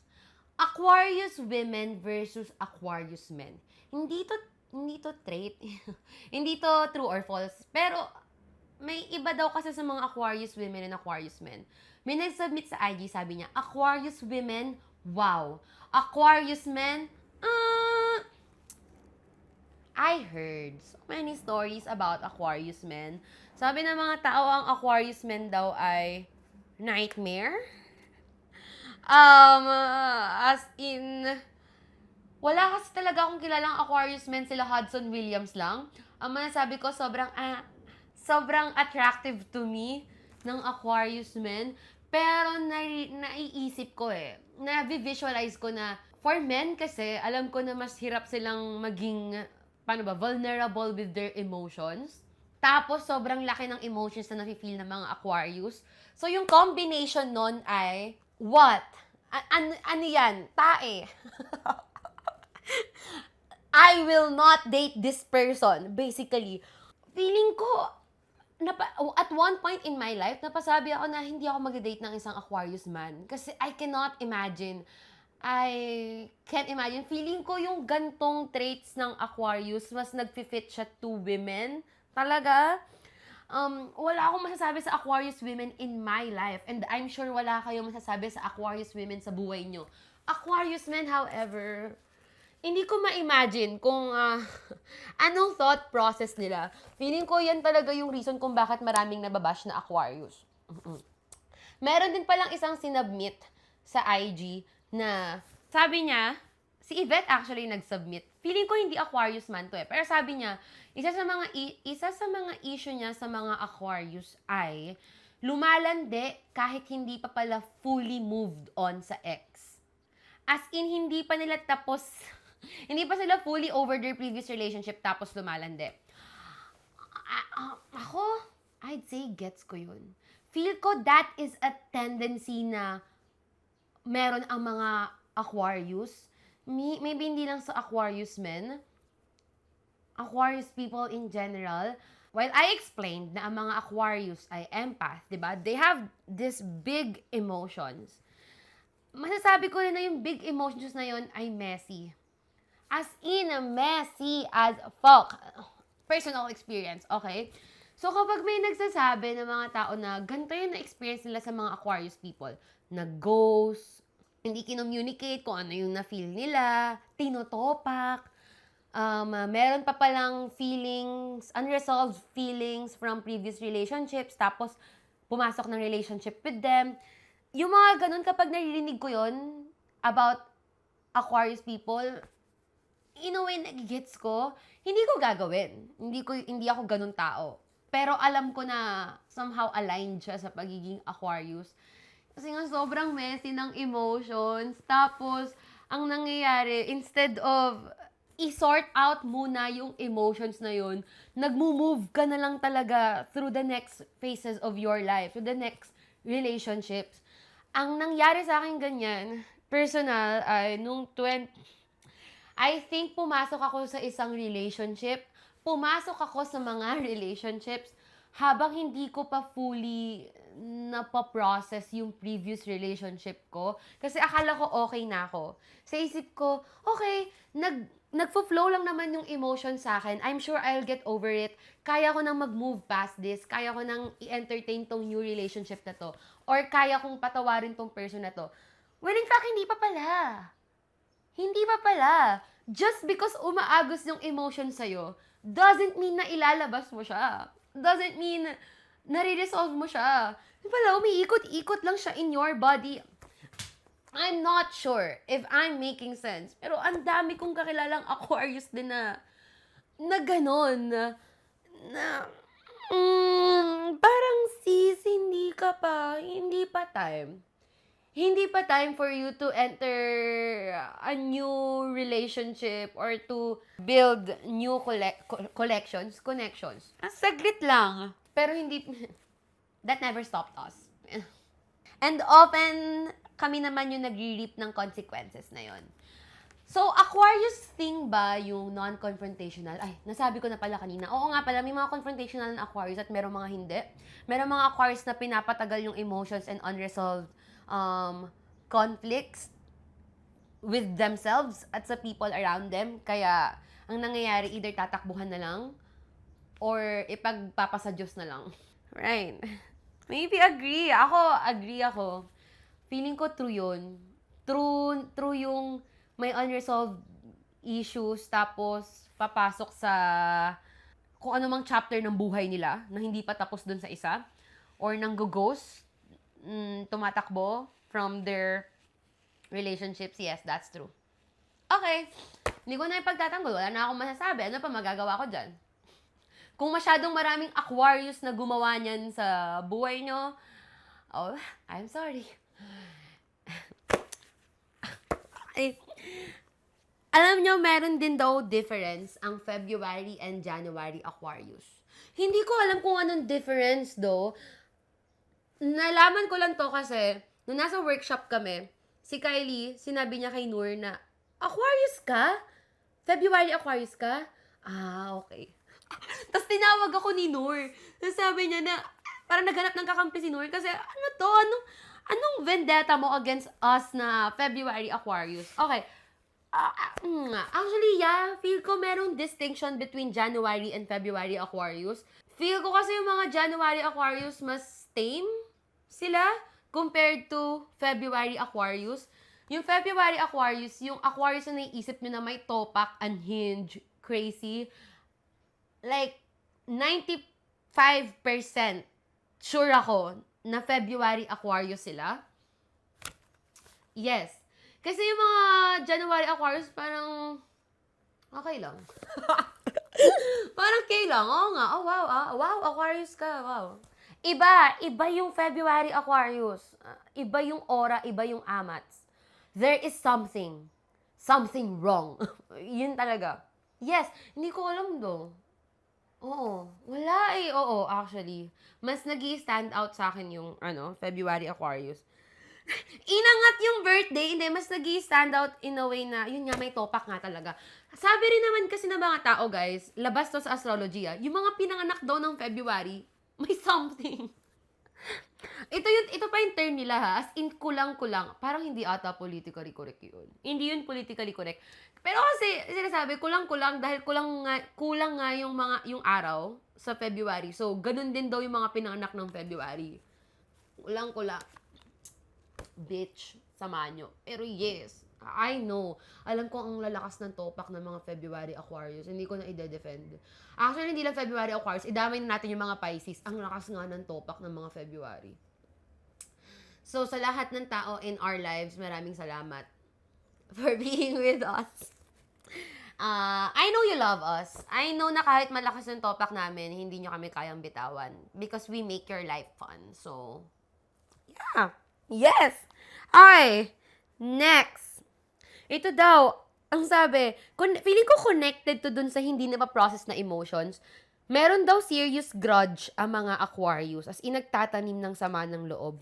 [SPEAKER 1] Aquarius women versus Aquarius men. Hindi to trait. Hindi to true or false. Pero, may iba daw kasi sa mga Aquarius women and Aquarius men. May nag-submit sa IG, sabi niya, Aquarius women, wow. Aquarius men, I heard so many stories about Aquarius men. Sabi ng mga tao, ang Aquarius men daw ay nightmare. As in, wala kasi talaga akong kilalang Aquarius men, sila Hudson Williams lang. Ang masasabi ko, sobrang attractive to me ng Aquarius men. Pero naiisip ko na-visualize ko na for men kasi, alam ko na mas hirap silang maging, vulnerable with their emotions. Tapos, sobrang laki ng emotions na nafe-feel ng mga Aquarius. So, yung combination nun ay, what? Ano yan? Tae. I will not date this person. Basically, feeling ko, at one point in my life, napasabi ako na hindi ako mag-date ng isang Aquarius man. Kasi I can't imagine. Feeling ko yung gantong traits ng Aquarius, mas nag-fit siya to women. Talaga. Wala akong masasabi sa Aquarius women in my life. And I'm sure wala kayong masasabi sa Aquarius women sa buhay nyo. Aquarius men, however, hindi ko ma-imagine kung anong thought process nila. Feeling ko yan talaga yung reason kung bakit maraming nababash na Aquarius. Meron din palang isang sinubmit sa IG na sabi niya, si Yvette actually nag-submit. Feeling ko hindi Aquarius man to pero sabi niya, isa sa mga issue niya sa mga Aquarius ay lumalande kahit hindi pa pala fully moved on sa ex. As in, hindi pa sila fully over their previous relationship tapos lumalande. Ako, I'd say gets ko yun. Feel ko that is a tendency na meron ang mga Aquarius. Maybe hindi lang sa Aquarius men. Aquarius people in general. While I explained na ang mga Aquarius ay empath, diba? They have this big emotions. Masasabi ko rin na yung big emotions na yun ay messy. As in, messy as fuck. Personal experience, okay? So, kapag may nagsasabi ng mga tao na ganito yung na-experience nila sa mga Aquarius people, nag-ghost, hindi kinommunicate kung ano yung na-feel nila, tinotopak, meron pa palang feelings, unresolved feelings from previous relationships, tapos pumasok ng relationship with them. Yung mga ganun, kapag naririnig ko yon about Aquarius people, in a way, nagigets ko, hindi ko gagawin. Hindi ako ganun tao. Pero alam ko na somehow aligned siya sa pagiging Aquarius. Kasi nga sobrang messy ng emotions. Tapos, ang nangyayari, instead of i-sort out muna yung emotions na yun, nagmo-move ka na lang talaga through the next phases of your life, through the next relationships. Ang nangyari sa akin ganyan, personal, ay I think pumasok ako sa isang relationship, pumasok ako sa mga relationships habang hindi ko pa fully napaprocess yung previous relationship ko. Kasi akala ko okay na ako. Sa isip ko, okay, nagfo-flow lang naman yung emotion sa akin. I'm sure I'll get over it. Kaya ko nang mag-move past this. Kaya ko nang i-entertain tong new relationship na to. Or kaya kong patawarin tong person na to. Well, in fact, hindi pa pala. Hindi pa pala. Just because umaagos yung emotion sa'yo, doesn't mean na ilalabas mo siya. Doesn't mean nare-resolve mo siya. Di pala, umiikot-ikot lang siya in your body. I'm not sure if I'm making sense. Pero ang dami kong kakilalang Aquarius din na ganon. Parang sis, hindi pa time. Hindi pa time for you to enter a new relationship or to build new connections. Saglit lang. Pero hindi, that never stopped us. And often, kami naman yung nagre-reap ng consequences na yon. So, Aquarius thing ba yung non-confrontational? Ay, nasabi ko na pala kanina. Oo nga pala, may mga confrontational na Aquarius at merong mga hindi. Merong mga Aquarius na pinapatagal yung emotions and unresolved conflicts with themselves at sa people around them. Kaya, ang nangyayari, either tatakbuhan na lang or ipagpapasa Diyos na lang. Right. Maybe agree. Agree ako. Feeling ko true yun. True yung may unresolved issues, tapos papasok sa kung ano mang chapter ng buhay nila na hindi pa tapos dun sa isa. Or nang-ghost, tumatakbo from their relationships. Yes, that's true. Okay. Hindi ko na ipagtatanggol. Wala na akong masasabi. Ano pa magagawa ko dyan? Kung masyadong maraming Aquarius na gumawa niyan sa buhay nyo, oh, I'm sorry. Ay, alam nyo, meron din daw difference ang February and January Aquarius. Hindi ko alam kung anong difference though. Nalaman ko lang to kasi, nung nasa workshop kami, si Kylie, sinabi niya kay Noor na, Aquarius ka? February Aquarius ka? Ah, okay. Tapos tinawag ako ni Noor. Sabi niya na, parang naghanap ng kakampi si Noor kasi, ano to? Anong vendetta mo against us na February Aquarius? Okay. Actually, yeah, feel ko merong distinction between January and February Aquarius. Feel ko kasi yung mga January Aquarius mas tame sila compared to February Aquarius. Yung February Aquarius, yung Aquarius na naiisip nyo na may topak, unhinged, crazy, like, 95% sure ako na February Aquarius sila. Yes. Kasi yung mga January Aquarius, parang, okay lang. Parang okay lang. Oo nga. Oh, wow. Wow, Aquarius ka. Wow. Iba yung February Aquarius. Iba yung aura, iba yung amats. There is something wrong. Yun talaga. Yes, hindi ko alam do. Oo, wala eh. Oo, actually. Mas nag-i-stand out sa akin yung, February Aquarius. Inangat yung birthday, hindi, mas nag-i-stand out in a way na, yun nga, may topak nga talaga. Sabi rin naman kasi ng mga tao, guys, labas to sa astrology, yung mga pinanganak daw ng February, may something. Ito pa yung term nila ha, as in kulang-kulang. Parang hindi ata politically correct yun. Hindi yun politically correct. Pero kasi, sinasabi, kulang-kulang dahil kulang nga yung araw sa February. So, ganun din daw yung mga pinanganak ng February. Kulang-kulang. Bitch, samahan nyo. Pero yes, I know. Alam ko ang lalakas ng topak ng mga February Aquarius. Hindi ko na i-defend. Actually, hindi lang February Aquarius. Idamay na natin yung mga Pisces. Ang lakas nga ng topak ng mga February. So, sa lahat ng tao in our lives, maraming salamat for being with us. I know you love us. I know na kahit malakas yung topak namin, hindi nyo kami kayang bitawan. Because we make your life fun. So, yeah. Yes! Okay. Next. Ito daw, ang sabi, feeling ko connected to dun sa hindi na ma-process na emotions. Meron daw serious grudge ang mga Aquarius, as in nagtatanim ng sama ng loob.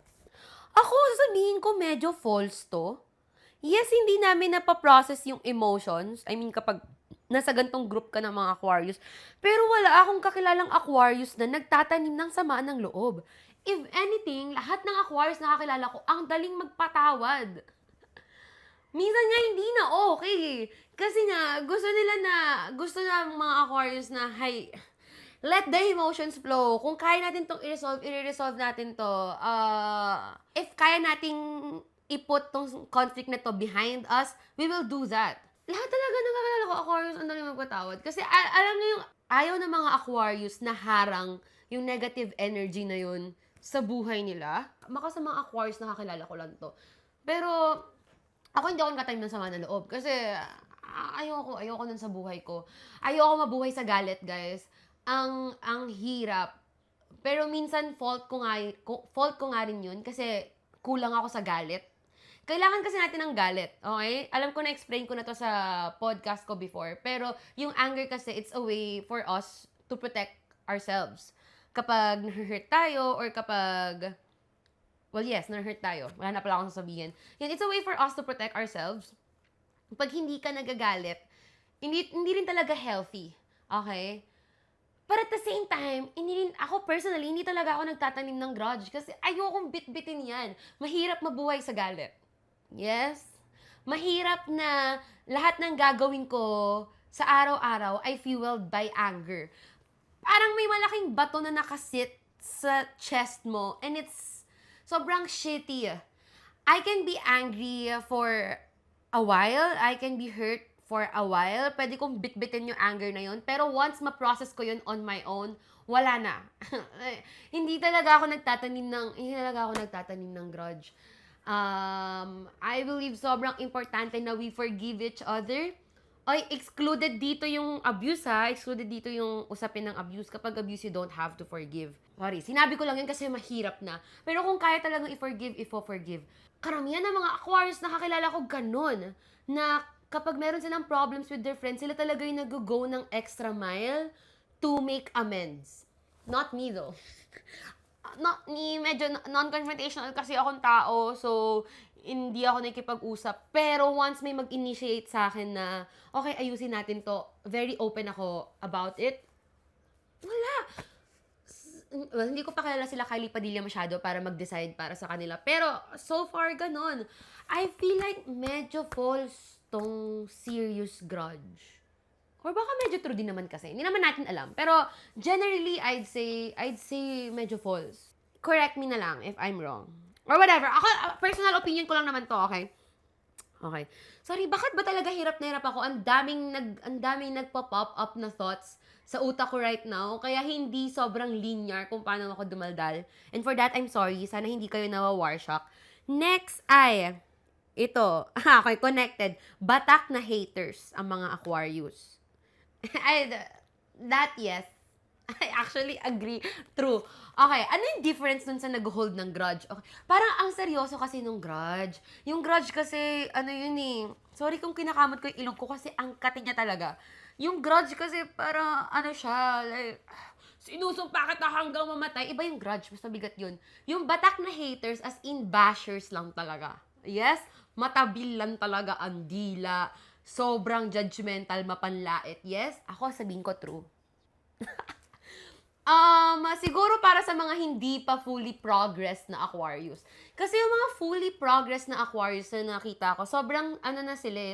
[SPEAKER 1] Ako, sasabihin ko medyo false to. Yes, hindi namin napaprocess yung emotions. I mean, kapag nasa gantong group ka ng mga Aquarius. Pero wala akong kakilalang Aquarius na nagtatanim ng sama ng loob. If anything, lahat ng Aquarius na kakilala ko, ang daling magpatawad. Minsan nga hindi na okay. Kasi nga, gusto na mga Aquarius na, hey, let the emotions flow. Kung kaya natin itong i-resolve natin to. If kaya nating i-put tong conflict na to behind us, we will do that. Lahat talaga ng kakilala ko, Aquarius, ang daling magpatawad. Kasi alam niyo yung ayaw ng mga Aquarius na harang yung negative energy na yun sa buhay nila. Maka sa mga Aquarius na kakilala ko lang to. Pero, Ako hindi ako nakatanim ng sama ng loob kasi ayoko nun sa buhay ko. Ayoko mabuhay sa galit, guys. Ang hirap. Pero minsan fault ko nga rin yun kasi kulang ako sa galit. Kailangan kasi natin ng galit, okay? Alam ko na-explain ko na to sa podcast ko before. Pero yung anger kasi, it's a way for us to protect ourselves. Kapag na-hurt tayo or kapag, well, yes, na-hurt tayo. Wala na pala akong sasabihin. Yan, it's a way for us to protect ourselves. Pag hindi ka nagagalit, hindi rin talaga healthy. Okay? But at the same time, ako personally, hindi talaga ako nagtatanim ng grudge kasi ayokong bit-bitin yan. Mahirap mabuhay sa galit. Yes? Mahirap na lahat ng gagawin ko sa araw-araw ay fueled by anger. Parang may malaking bato na nakasit sa chest mo and it's sobrang shitty. I can be angry for a while. I can be hurt for a while. Pwede kong bitbitin yung anger na yun. Pero once ma-process ko yun on my own, wala na. Hindi talaga ako nagtatanim ng grudge. I believe sobrang importante na we forgive each other. Ay, excluded dito yung abuse, ha? Excluded dito yung usapin ng abuse. Kapag abuse, you don't have to forgive. Sorry, sinabi ko lang yun kasi mahirap na. Pero kung kaya talagang i-forgive, ifo-forgive. Karamihan ng mga Aquarius na kakilala ko ganun. Na kapag meron silang problems with their friends, sila talaga yung nag-go ng extra mile to make amends. Not me, though. Not me, medyo non-confrontational kasi akong tao, so hindi ako nakikipag-usap. Pero once may mag-initiate sa akin na, okay, ayusin natin to, very open ako about it. Wala. Well, hindi ko pa kilala sila Kylie Padilla masyado para mag-decide para sa kanila. Pero, so far, ganun. I feel like medyo false tong serious grudge. Or baka medyo true din naman kasi. Hindi naman natin alam. Pero, generally, I'd say medyo false. Correct me na lang if I'm wrong. Or whatever. Ako, personal opinion ko lang naman to, okay? Okay. Sorry, bakit ba talaga hirap na hirap ako? Ang daming nagpa-pop up na thoughts sa utak ko right now. Kaya hindi sobrang linear kung paano ako dumaldal. And for that, I'm sorry. Sana hindi kayo nawa-warshock. Next ay, ito. Okay, connected. Batak na haters ang mga Aquarius. Yes. I actually agree. True. Okay, ano yung difference dun sa nag-hold ng grudge? Okay. Parang ang seryoso kasi nung grudge. Yung grudge kasi, sorry kung kinakamot ko yung ilong ko kasi ang kati niya talaga. Yung grudge kasi parang, siya, like, sinusumpa kita hanggang mamatay. Iba yung grudge, mas mabigat yun. Yung batak na haters, as in bashers lang talaga. Yes? Matabil lang talaga ang dila. Sobrang judgmental, mapanlait. Yes? Ako, sabihin ko true. Siguro para sa mga hindi pa fully progressed na Aquarius. Kasi yung mga fully progressed na Aquarius na nakita ko, sobrang,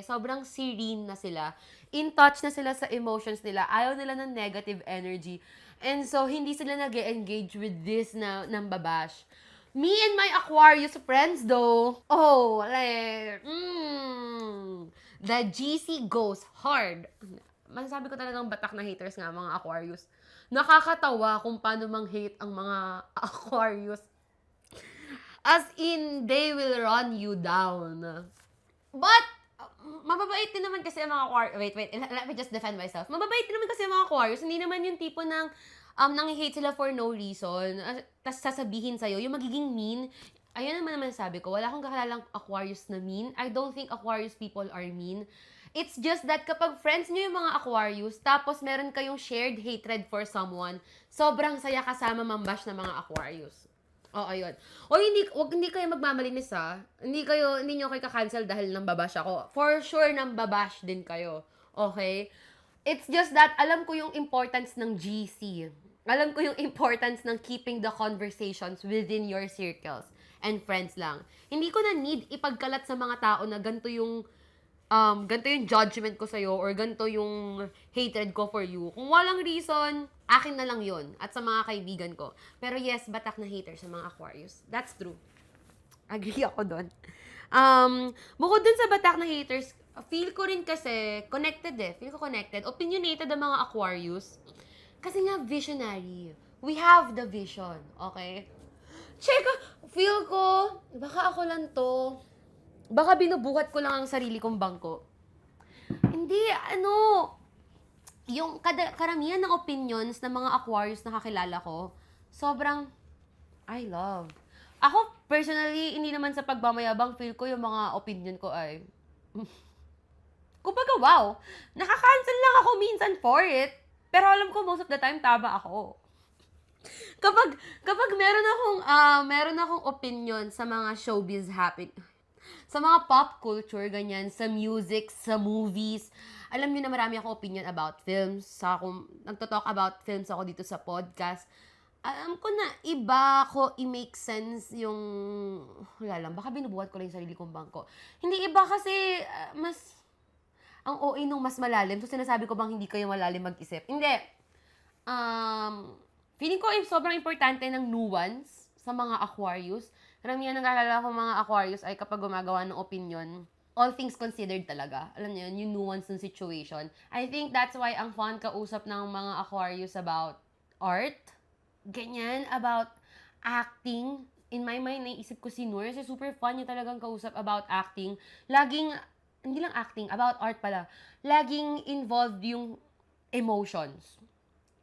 [SPEAKER 1] sobrang serene na sila. In touch na sila sa emotions nila. Ayaw nila ng negative energy. And so, hindi sila nag-engage with this na babash. Me and my Aquarius friends, though, the GC goes hard. Masasabi ko talagang batak na haters nga, mga Aquarius. Nakakatawa kung paano mang-hate ang mga Aquarius. As in, they will run you down. But, mababait din naman kasi ang mga Aquarius. Wait, let me just defend myself. Mababait din naman kasi ang mga Aquarius. Hindi naman yung tipo ng nang-hate sila for no reason. Tapos sasabihin sa'yo, yung magiging mean. Ayun naman sabi ko, wala akong kakilalang Aquarius na mean. I don't think Aquarius people are mean. It's just that kapag friends nyo yung mga Aquarius, tapos meron kayong shared hatred for someone, sobrang saya kasama mambash ng mga Aquarius. Oo, yun. O hindi kayo magmamalinis, ha. Hindi nyo kayo ka-cancel dahil nang babash ako. For sure, nang babash din kayo. Okay? It's just that, alam ko yung importance ng GC. Alam ko yung importance ng keeping the conversations within your circles and friends lang. Hindi ko na need ipagkalat sa mga tao na ganito yung judgment ko sa'yo or ganito yung hatred ko for you. Kung walang reason, akin na lang yun at sa mga kaibigan ko. Pero yes, batak na haters sa mga Aquarius. That's true. Agree ako doon. Bukod dun sa batak na haters, feel ko rin kasi, connected. Feel ko connected. Opinionated ang mga Aquarius. Kasi nga, visionary. We have the vision. Okay? Feel ko, baka ako lang to. Baka binubuhat ko lang ang sarili kong bangko. Hindi, yung karamihan ng opinions ng mga Aquarius na kakilala ko, sobrang I love. Ako, personally, hindi naman sa pagmamayabang, feel ko yung mga opinion ko ay, kumbaga, wow, nakaka-cancel lang ako minsan for it, pero alam ko most of the time, tama ako. Kapag meron akong opinion sa mga showbiz sa mga pop culture, ganyan, sa music, sa movies. Alam niyo na marami akong opinion about films. Nagto-talk about films ako dito sa podcast. Alam ko na iba ko i-make sense yung, wala lang, baka binubuhat ko lang yung sarili kong bangko. Hindi iba kasi, ang OA nung mas malalim. So, sinasabi ko bang hindi kayo malalim mag-isip? Hindi. Feeling ko sobrang importante ng nuance sa mga Aquarius. Karamihan ng kakilala ko mga Aquarius ay kapag gumagawa ng opinion, all things considered talaga. Alam niyo yun, yung nuance ng situation. I think that's why ang fun kausap ng mga Aquarius about art. Ganyan, about acting. In my mind, naisip ko si Noor. Kasi super fun niya talagang kausap about acting. Laging, hindi lang acting, about art pala. Laging involved yung emotions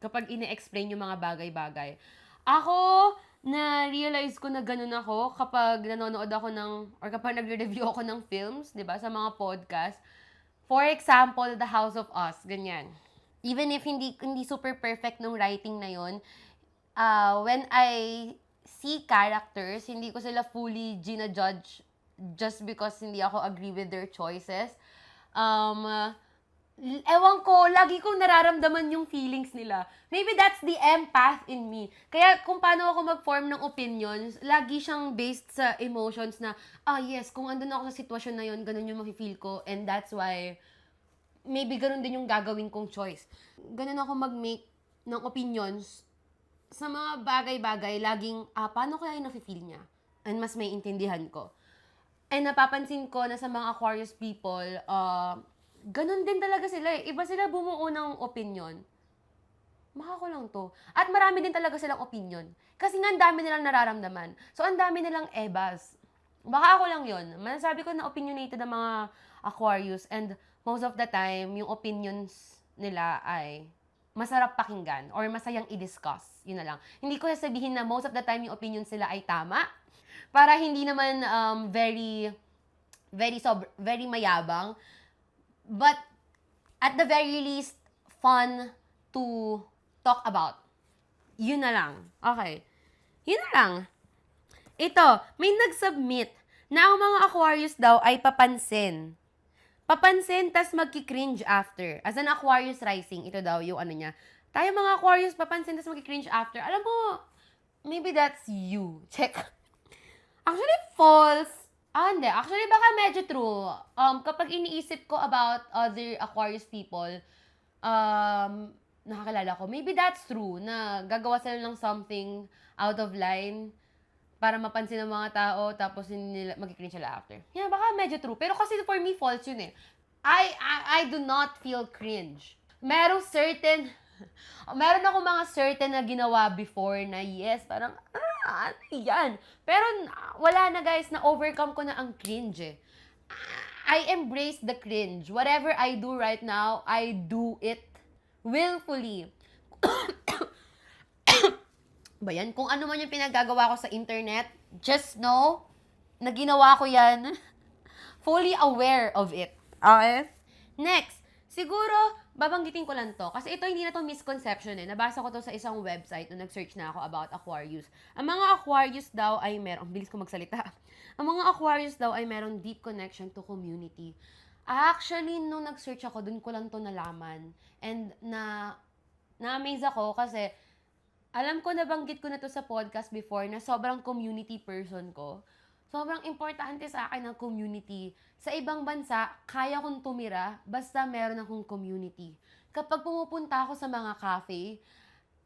[SPEAKER 1] kapag ine-explain yung mga bagay-bagay. Ako, na-realize ko na ganun ako kapag nanonood ako or kapag nagre-review ako ng films, di ba, sa mga podcast. For example, The House of Us, ganyan. Even if hindi super perfect nung writing na yon, when I see characters, hindi ko sila fully gina-judge just because hindi ako agree with their choices. Ewan ko, lagi kong nararamdaman yung feelings nila. Maybe that's the empath in me. Kaya kung paano ako mag-form ng opinions, lagi siyang based sa emotions na, yes, kung andun ako sa sitwasyon na yun, ganun yung mafe-feel ko. And that's why, maybe ganun din yung gagawin kong choice. Ganun ako mag-make ng opinions sa mga bagay-bagay, laging, paano kaya yung nafe-feel niya? And mas may intindihan ko. And napapansin ko na sa mga Aquarius people, ganun din talaga sila eh. Iba sila bumuo ng opinion. Maka ko lang to. At marami din talaga silang opinion. Kasi nga ang dami nilang nararamdaman. So, ang dami nilang ebas. Baka ako lang yon. Masasabi ko na opinionated ang mga Aquarius. And most of the time, yung opinions nila ay masarap pakinggan or masayang i-discuss. Yun na lang. Hindi ko sasabihin na most of the time yung opinions nila ay tama. Para hindi naman very mayabang. But, at the very least, fun to talk about. Yun na lang. Okay. Yun na lang. Ito, may nag-submit na ang mga Aquarius daw ay papansin. Papansin, tas magki-cringe after. As an Aquarius rising, ito daw yung ano niya. Tayo mga Aquarius, papansin, tas magki-cringe after. Alam mo, maybe that's you. Check. Actually, false. Hindi. Actually, baka medyo true. Kapag iniisip ko about other Aquarius people, nakakilala ko, maybe that's true, na gagawa sila ng something out of line para mapansin ng mga tao, tapos hindi nila magkikringe sila after. Yeah, baka medyo true. Pero kasi for me, false yun eh. I do not feel cringe. Meron ako mga certain na ginawa before na yes, parang, ano yan? Pero wala na guys, na-overcome ko na ang cringe eh. I embrace the cringe. Whatever I do right now, I do it willfully. Ba yan? Kung ano man yung pinagagawa ko sa internet, just know na ginawa ko yan. Fully aware of it. Okay? Next, siguro, babanggitin ko lang to. Kasi ito, hindi na to misconception eh. Nabasa ko to sa isang website nung nag-search na ako about Aquarius. Ang mga Aquarius daw ay meron, bilis ko magsalita. Ang mga Aquarius daw ay meron deep connection to community. Actually, nung nag-search ako, dun ko lang to nalaman. And na-amaze ako kasi alam ko, nabanggit ko na to sa podcast before na sobrang community person ko. Sobrang importante sa akin ang community. Sa ibang bansa, kaya kong tumira basta meron akong community. Kapag pumupunta ako sa mga cafe,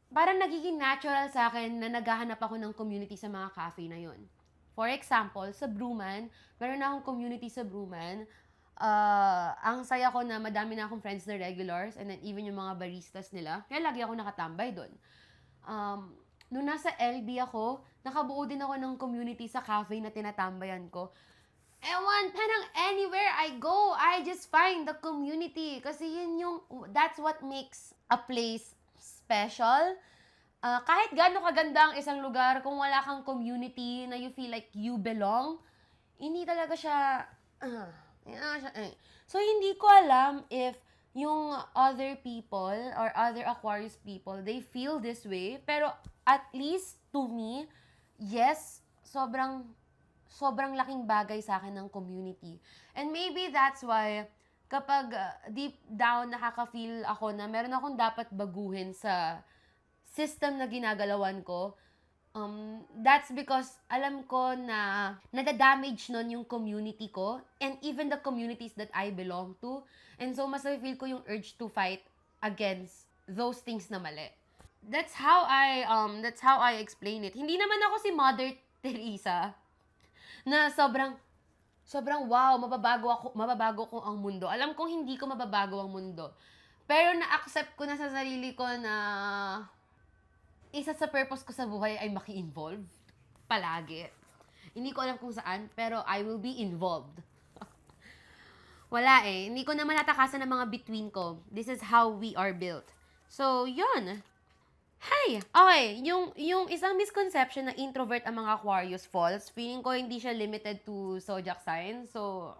[SPEAKER 1] parang nagiging natural sa akin na naghahanap ako ng community sa mga cafe na yon. For example, sa Brewman, meron na akong community sa Brewman. Ang saya ko na madami na akong friends na regulars and then even yung mga baristas nila. Kaya lagi ako nakatambay doon. Nung nasa LB ako, nakabuo din ako ng community sa cafe na tinatambayan ko. Ewan, parang anywhere I go, I just find the community. Kasi that's what makes a place special. Kahit gaano kaganda ang isang lugar, kung wala kang community na you feel like you belong, hindi talaga siya, So, hindi ko alam if yung other people or other Aquarius people, they feel this way. Pero at least to me, yes, sobrang laking bagay sa akin ng community. And maybe that's why kapag deep down nakaka-feel ako na meron akong dapat baguhin sa system na ginagalawan ko, that's because alam ko na nadadamage nun yung community ko and even the communities that I belong to. And so, mas feel ko yung urge to fight against those things na mali. That's how I explain it. Hindi naman ako si Mother Teresa na sobrang wow, mababago ko ang mundo. Alam kong hindi ko mababago ang mundo. Pero na-accept ko na sa sarili ko na isa sa purpose ko sa buhay ay maki-involve. Palagi. Hindi ko alam kung saan, pero I will be involved. Wala eh. Hindi ko naman natakasan ng mga between ko. This is how we are built. So, yun. Hi! Okay, yung isang misconception na introvert ang mga Aquarius, false. Feeling ko hindi siya limited to zodiac sign. So,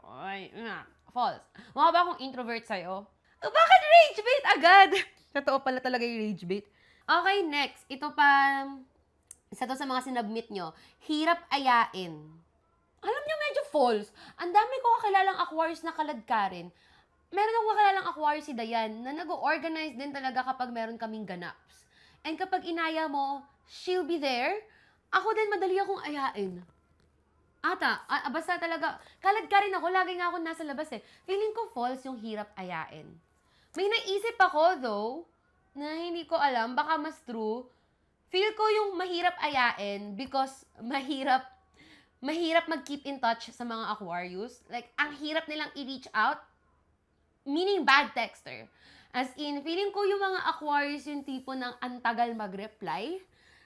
[SPEAKER 1] false. Mukha ba akong introvert sa'yo? Bakit rage bait agad? Totoo pala talaga yung rage bait. Okay, next. Ito pa, isa to sa mga sinubmit nyo. Hirap ayain. Alam nyo, medyo false. Ang dami ko kakilalang Aquarius na kaladkarin. Meron akong kakilalang Aquarius si Dayan na nag-organize din talaga kapag meron kaming ganaps. And kapag inaya mo, she'll be there. Ako din, madali akong ayain. Basta talaga, kaladkarin ako. Lagi nga ako nasa labas eh. Feeling ko false yung hirap ayain. May naisip ako though, na hindi ko alam, baka mas true. Feel ko yung mahirap ayain because mahirap mag-keep in touch sa mga Aquarius. Like, ang hirap nilang i-reach out, meaning bad texter. As in, feeling ko yung mga Aquarius yung tipo ng antagal mag-reply.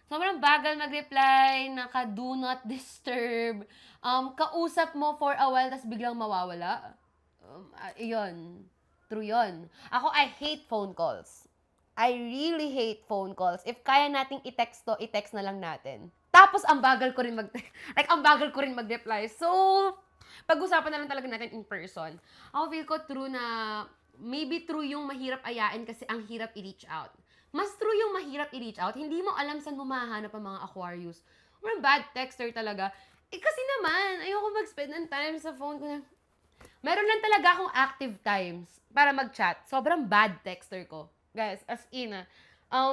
[SPEAKER 1] Sobrang bagal mag-reply, naka-do not disturb. Kausap mo for a while, tas biglang mawawala. Yun. True yun. Ako, I hate phone calls. I really hate phone calls. If kaya nating i-text to, i-text na lang natin. Tapos, ang bagal ko rin mag-reply. So, pag-usapan na lang talaga natin in person. Ako feel ko true na, maybe true yung mahirap ayain kasi ang hirap i-reach out. Mas true yung mahirap i-reach out. Hindi mo alam saan mo mahanap ang mga Aquarius. Or bad texter talaga. Kasi naman, ayoko mag-spend ng time sa phone ko na. Meron lang talaga akong active times para mag-chat. Sobrang bad texter ko. Guys, as in,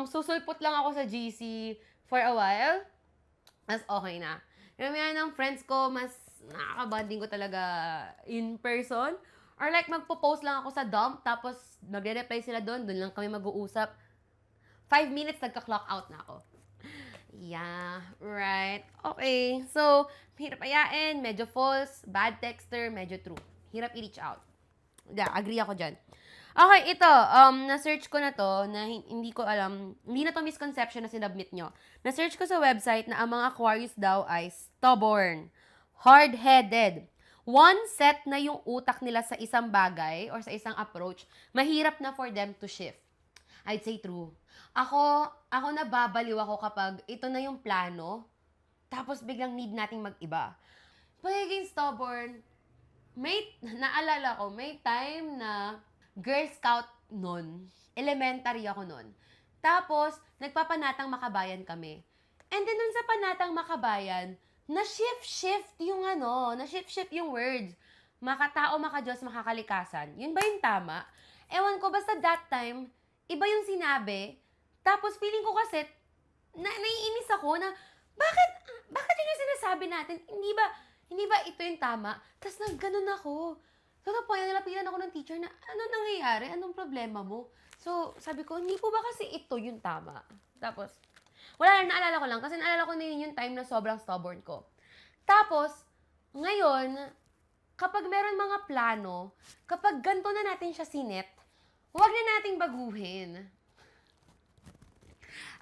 [SPEAKER 1] susulpot lang ako sa GC for a while, as okay na. Yung mga ng friends ko, mas nakaka-bonding ko talaga in person. Or like, magpo-post lang ako sa dump, tapos magre-reply sila doon lang kami mag-uusap. 5 minutes, nagka-clock out na ako. Yeah, right. Okay, so, hirap ayain, medyo false, bad texter, medyo true. Hirap i-reach out. Yeah, agree ako dyan. Okay, ito, na-search ko na to, na hindi ko alam, hindi na to misconception na sinubmit nyo. Na-search ko sa website na ang mga Aquarius daw ay stubborn, hard-headed. One set na yung utak nila sa isang bagay or sa isang approach, mahirap na for them to shift. I'd say true. Ako nababaliw ako kapag ito na yung plano, tapos biglang need nating mag-iba. Pagiging stubborn, naalala ko, may time na Girl Scout nun. Elementary ako nun. Tapos, nagpapanatang makabayan kami. And then, dun sa panatang makabayan, na-shift yung words. Makatao, makadiyos, makakalikasan. Yun ba yung tama? Ewan ko, basta that time, iba yung sinabi. Tapos, feeling ko kasi, naiinis ako na, bakit yun yung sinasabi natin? Hindi ba ito yung tama? Tapos, nagganon ako. So, the point, nilapitan ako ng teacher na, ano nangyayari? Anong problema mo? So, sabi ko, hindi po ba kasi ito yung tama? Tapos, naalala ko lang. Kasi naalala ko na yun yung time na sobrang stubborn ko. Tapos, ngayon, kapag meron mga plano, kapag ganito na natin siya sinet, huwag na nating baguhin.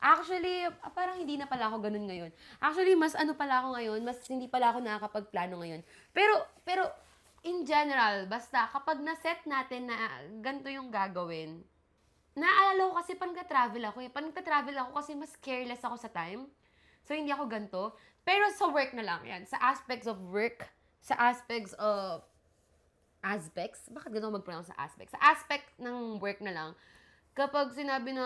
[SPEAKER 1] Actually, parang hindi na pala ako ganun ngayon. Actually, mas ano pala ako ngayon, mas hindi pala ako nakakapagplano ngayon. Pero, in general, basta kapag na-set natin na ganito yung gagawin, naalala ko kasi pag nagka-travel ako eh. Pag nagka-travel ako kasi mas careless ako sa time. So, hindi ako ganito. Pero sa work na lang yan. Sa aspects of work, sa aspects of bakit ganito mag-pronounce sa aspects? Sa aspect ng work na lang, kapag sinabi na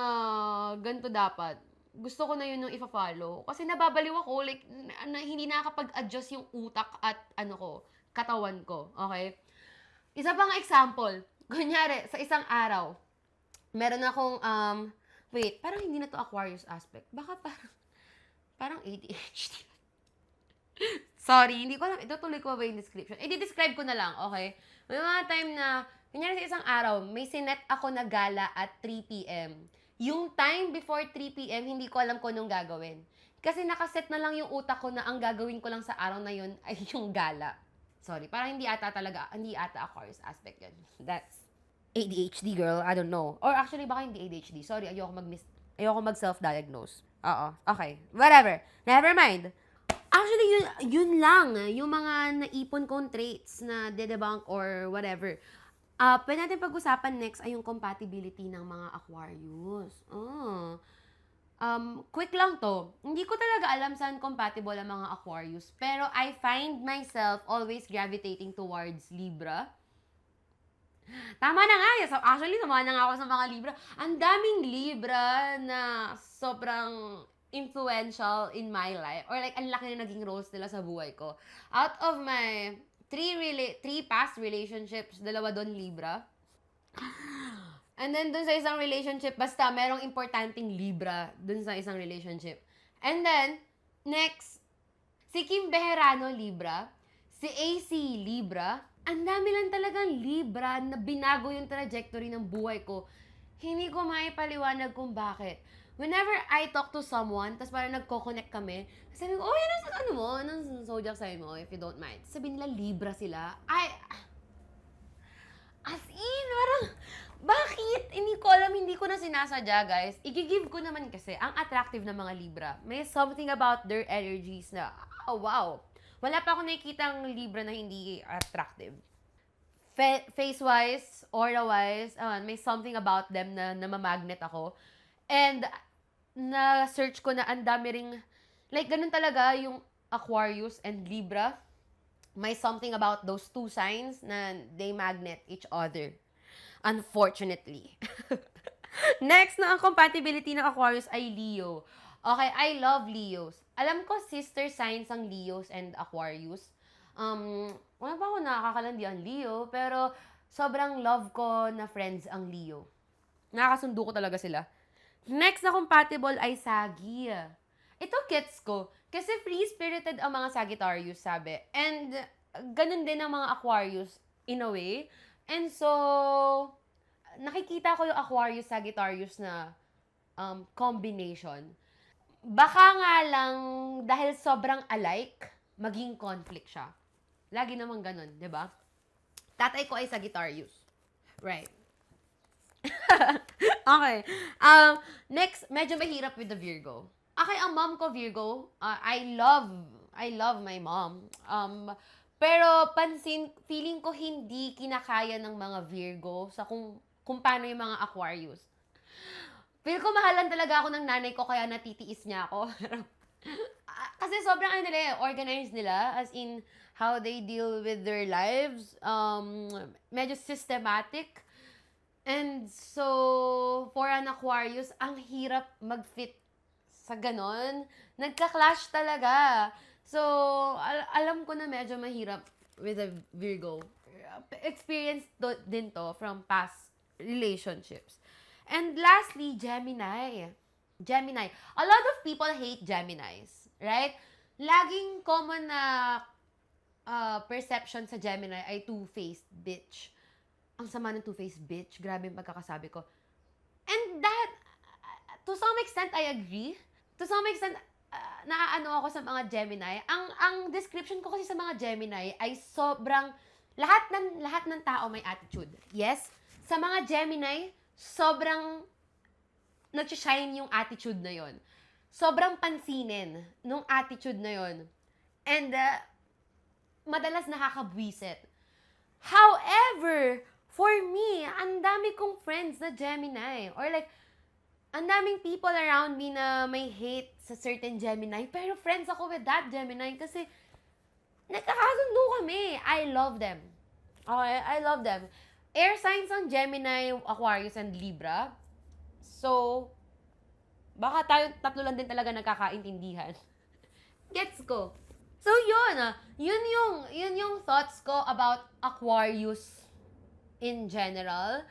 [SPEAKER 1] ganito dapat, gusto ko na yun yung ifa-follow. Kasi nababaliw ako, like, hindi nakakapag-adjust yung utak at katawan ko. Okay? Isa pang example, kunyari, sa isang araw, meron akong, wait, parang hindi na to Aquarius aspect. Baka parang ADHD. Sorry, hindi ko alam. Itutuloy ko ba yung description? I-describe ko na lang, okay? May mga time na, kunyari sa isang araw, may sinet ako na gala at 3 p.m. Yung time before 3 p.m., hindi ko alam kung anong gagawin. Kasi nakaset na lang yung utak ko na ang gagawin ko lang sa araw na yun ay yung gala. Sorry, parang hindi ata Aquarius aspect yun. That's ADHD, girl. I don't know. Or actually, baka hindi ADHD. Sorry, ayoko mag-self-diagnose. Oo, okay. Whatever. Never mind. Actually, yun lang. Yung mga naipon kong traits na de-debunk or whatever. Pwede natin pag-usapan next ay yung compatibility ng mga Aquarius. Quick lang to. Hindi ko talaga alam saan compatible ang mga Aquarius. Pero I find myself always gravitating towards Libra. Tama na nga. So, actually, samahan na nga ako sa mga Libra. Ang daming Libra na sobrang influential in my life. Or like, ang laki na naging roles nila sa buhay ko. Out of my three past relationships, 2 doon Libra. And then, dun sa isang relationship, basta merong importanteng Libra dun sa isang relationship. And then, next, si Kim Bejerano, Libra. Si AC, Libra. Ang dami lang talagang Libra na binago yung trajectory ng buhay ko. Hindi ko maipaliwanag kung bakit. Whenever I talk to someone, tas parang nagko-connect kami, sabi ko, anong zodiac sign mo, if you don't mind. Sabi nila, Libra sila. As in, parang, bakit? Hindi ko alam, hindi ko na sinasadya, guys. I-give ko naman kasi, ang attractive ng mga Libra. May something about their energies na, wow. Wala pa ako nakikitang Libra na hindi attractive. Face-wise, aura-wise, may something about them na namamagnet ako. And, na-search ko na ang dami ring, like, ganun talaga yung Aquarius and Libra. May something about those two signs na they magnet each other. Unfortunately. Next na ang compatibility ng Aquarius ay Leo. Okay, I love Leos. Alam ko sister signs ang Leos and Aquarius. Wala pa ako nakakakalandi ang Leo, pero sobrang love ko na friends ang Leo. Nakakasundo ko talaga sila. Next na compatible ay Sagi. Ito gets ko. Kasi free-spirited ang mga Sagittarius, sabi. And ganun din ang mga Aquarius in a way. And so, nakikita ko yung Aquarius-Sagittarius na combination. Baka nga lang, dahil sobrang alike, maging conflict siya. Lagi namang ganun, di ba? Tatay ko ay Sagittarius. Right. Okay. Next, medyo mahirap with the Virgo. Okay, ang mom ko Virgo. I love my mom. Pero feeling ko hindi kinakaya ng mga Virgo sa kung paano yung mga Aquarius. Feel ko mahalan talaga ako ng nanay ko kaya natitiis niya ako. Kasi sobrang organized nila, as in how they deal with their lives. Medyo systematic. And so, for an Aquarius, ang hirap mag-fit sa ganon. Nagka-clash talaga. So, alam ko na medyo mahirap with a Virgo. Experience din to from past relationships. And lastly, Gemini. Gemini. A lot of people hate Geminis, right? Laging common na perception sa Gemini ay two-faced bitch. Ang sama ng two-faced bitch. Grabe yung pagkakasabi ko. And that, to some extent, I agree. To some extent, naaano ako sa mga Gemini. Ang description ko kasi sa mga Gemini ay sobrang, lahat ng tao may attitude. Yes? Sa mga Gemini, sobrang nag-shine yung attitude na yon. Sobrang pansinin nung attitude na yon. And madalas nakakabwisit. However, for me, ang dami kong friends na Gemini. Or like, ang daming people around me na may hate sa certain Gemini. Pero friends ako with that Gemini kasi nagkakasundo kami. I love them. Okay, I love them. Air signs ang Gemini, Aquarius, and Libra. So, baka tayo tatlo lang din talaga nagkakaintindihan. Gets ko. So, yun yung thoughts ko about Aquarius in general.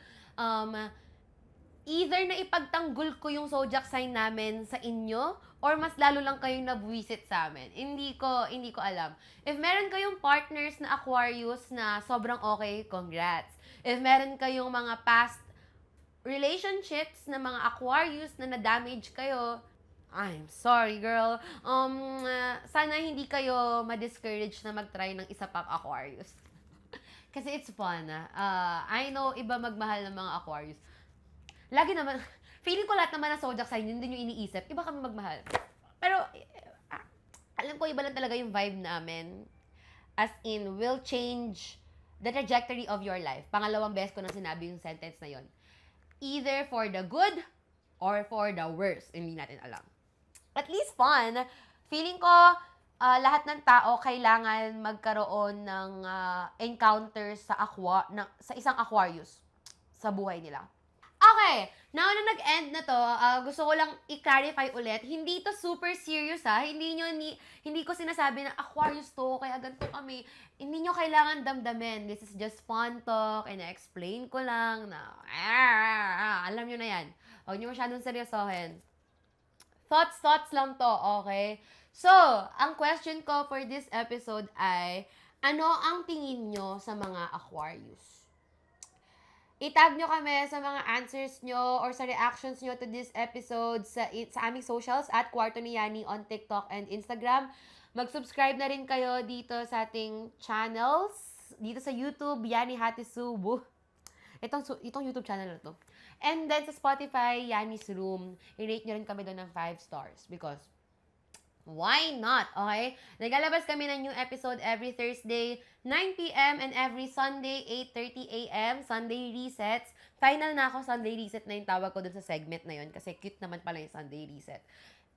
[SPEAKER 1] Either na ipagtanggol ko yung zodiac sign namin sa inyo or mas lalo lang kayong nabwisit sa amin. Hindi ko alam. If meron kayong partners na Aquarius na sobrang okay, congrats. If meron kayong mga past relationships na mga Aquarius na na-damage kayo, I'm sorry, girl. Sana hindi kayo ma-discourage na mag-try ng isa pang Aquarius. Kasi it's fun. I know iba magmahal ng mga Aquarius. Lagi naman, feeling ko lahat naman ng zodiac sign, yun din yung iniisip. Iba kami magmahal. Pero, alam ko iba lang talaga yung vibe namin. As in, will change the trajectory of your life. Pangalawang beses ko nang sinabi yung sentence na yon. Either for the good or for the worse. Hindi natin alam. At least fun. Feeling ko, lahat ng tao kailangan magkaroon ng encounters sa isang Aquarius sa buhay nila. Okay, now na nag-end na to, gusto ko lang i-clarify ulit, hindi to super serious hindi ko sinasabi na Aquarius to, kaya ganito kami. Hindi nyo kailangan damdamin. This is just fun talk, and explain ko lang na, alam nyo na yan. Huwag nyo masyadong seryosohin. Thoughts lang to, okay? So, ang question ko for this episode ay, ano ang tingin nyo sa mga Aquarius? I-tag nyo kami sa mga answers nyo or sa reactions nyo to this episode sa aming socials at Kwarto ni Yani on TikTok and Instagram. Mag-subscribe na rin kayo dito sa ating channels. Dito sa YouTube, Yani Hatisubu. Itong YouTube channel na to. And then sa Spotify, Yani's Room. I-rate nyo rin kami doon ng 5 stars because why not? Okay? Naglalabas kami ng new episode every Thursday, 9 p.m. and every Sunday, 8:30 a.m. Sunday resets. Final na ako, Sunday reset na yung tawag ko dun sa segment na yun kasi cute naman pala yung Sunday reset.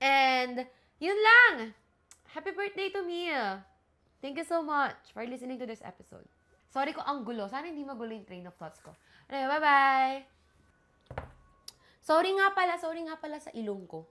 [SPEAKER 1] And, yun lang! Happy birthday to me! Thank you so much for listening to this episode. Sorry ko ang gulo. Sana hindi magulo yung train of thoughts ko. Anyway, bye-bye! Sorry nga pala sa ilong ko.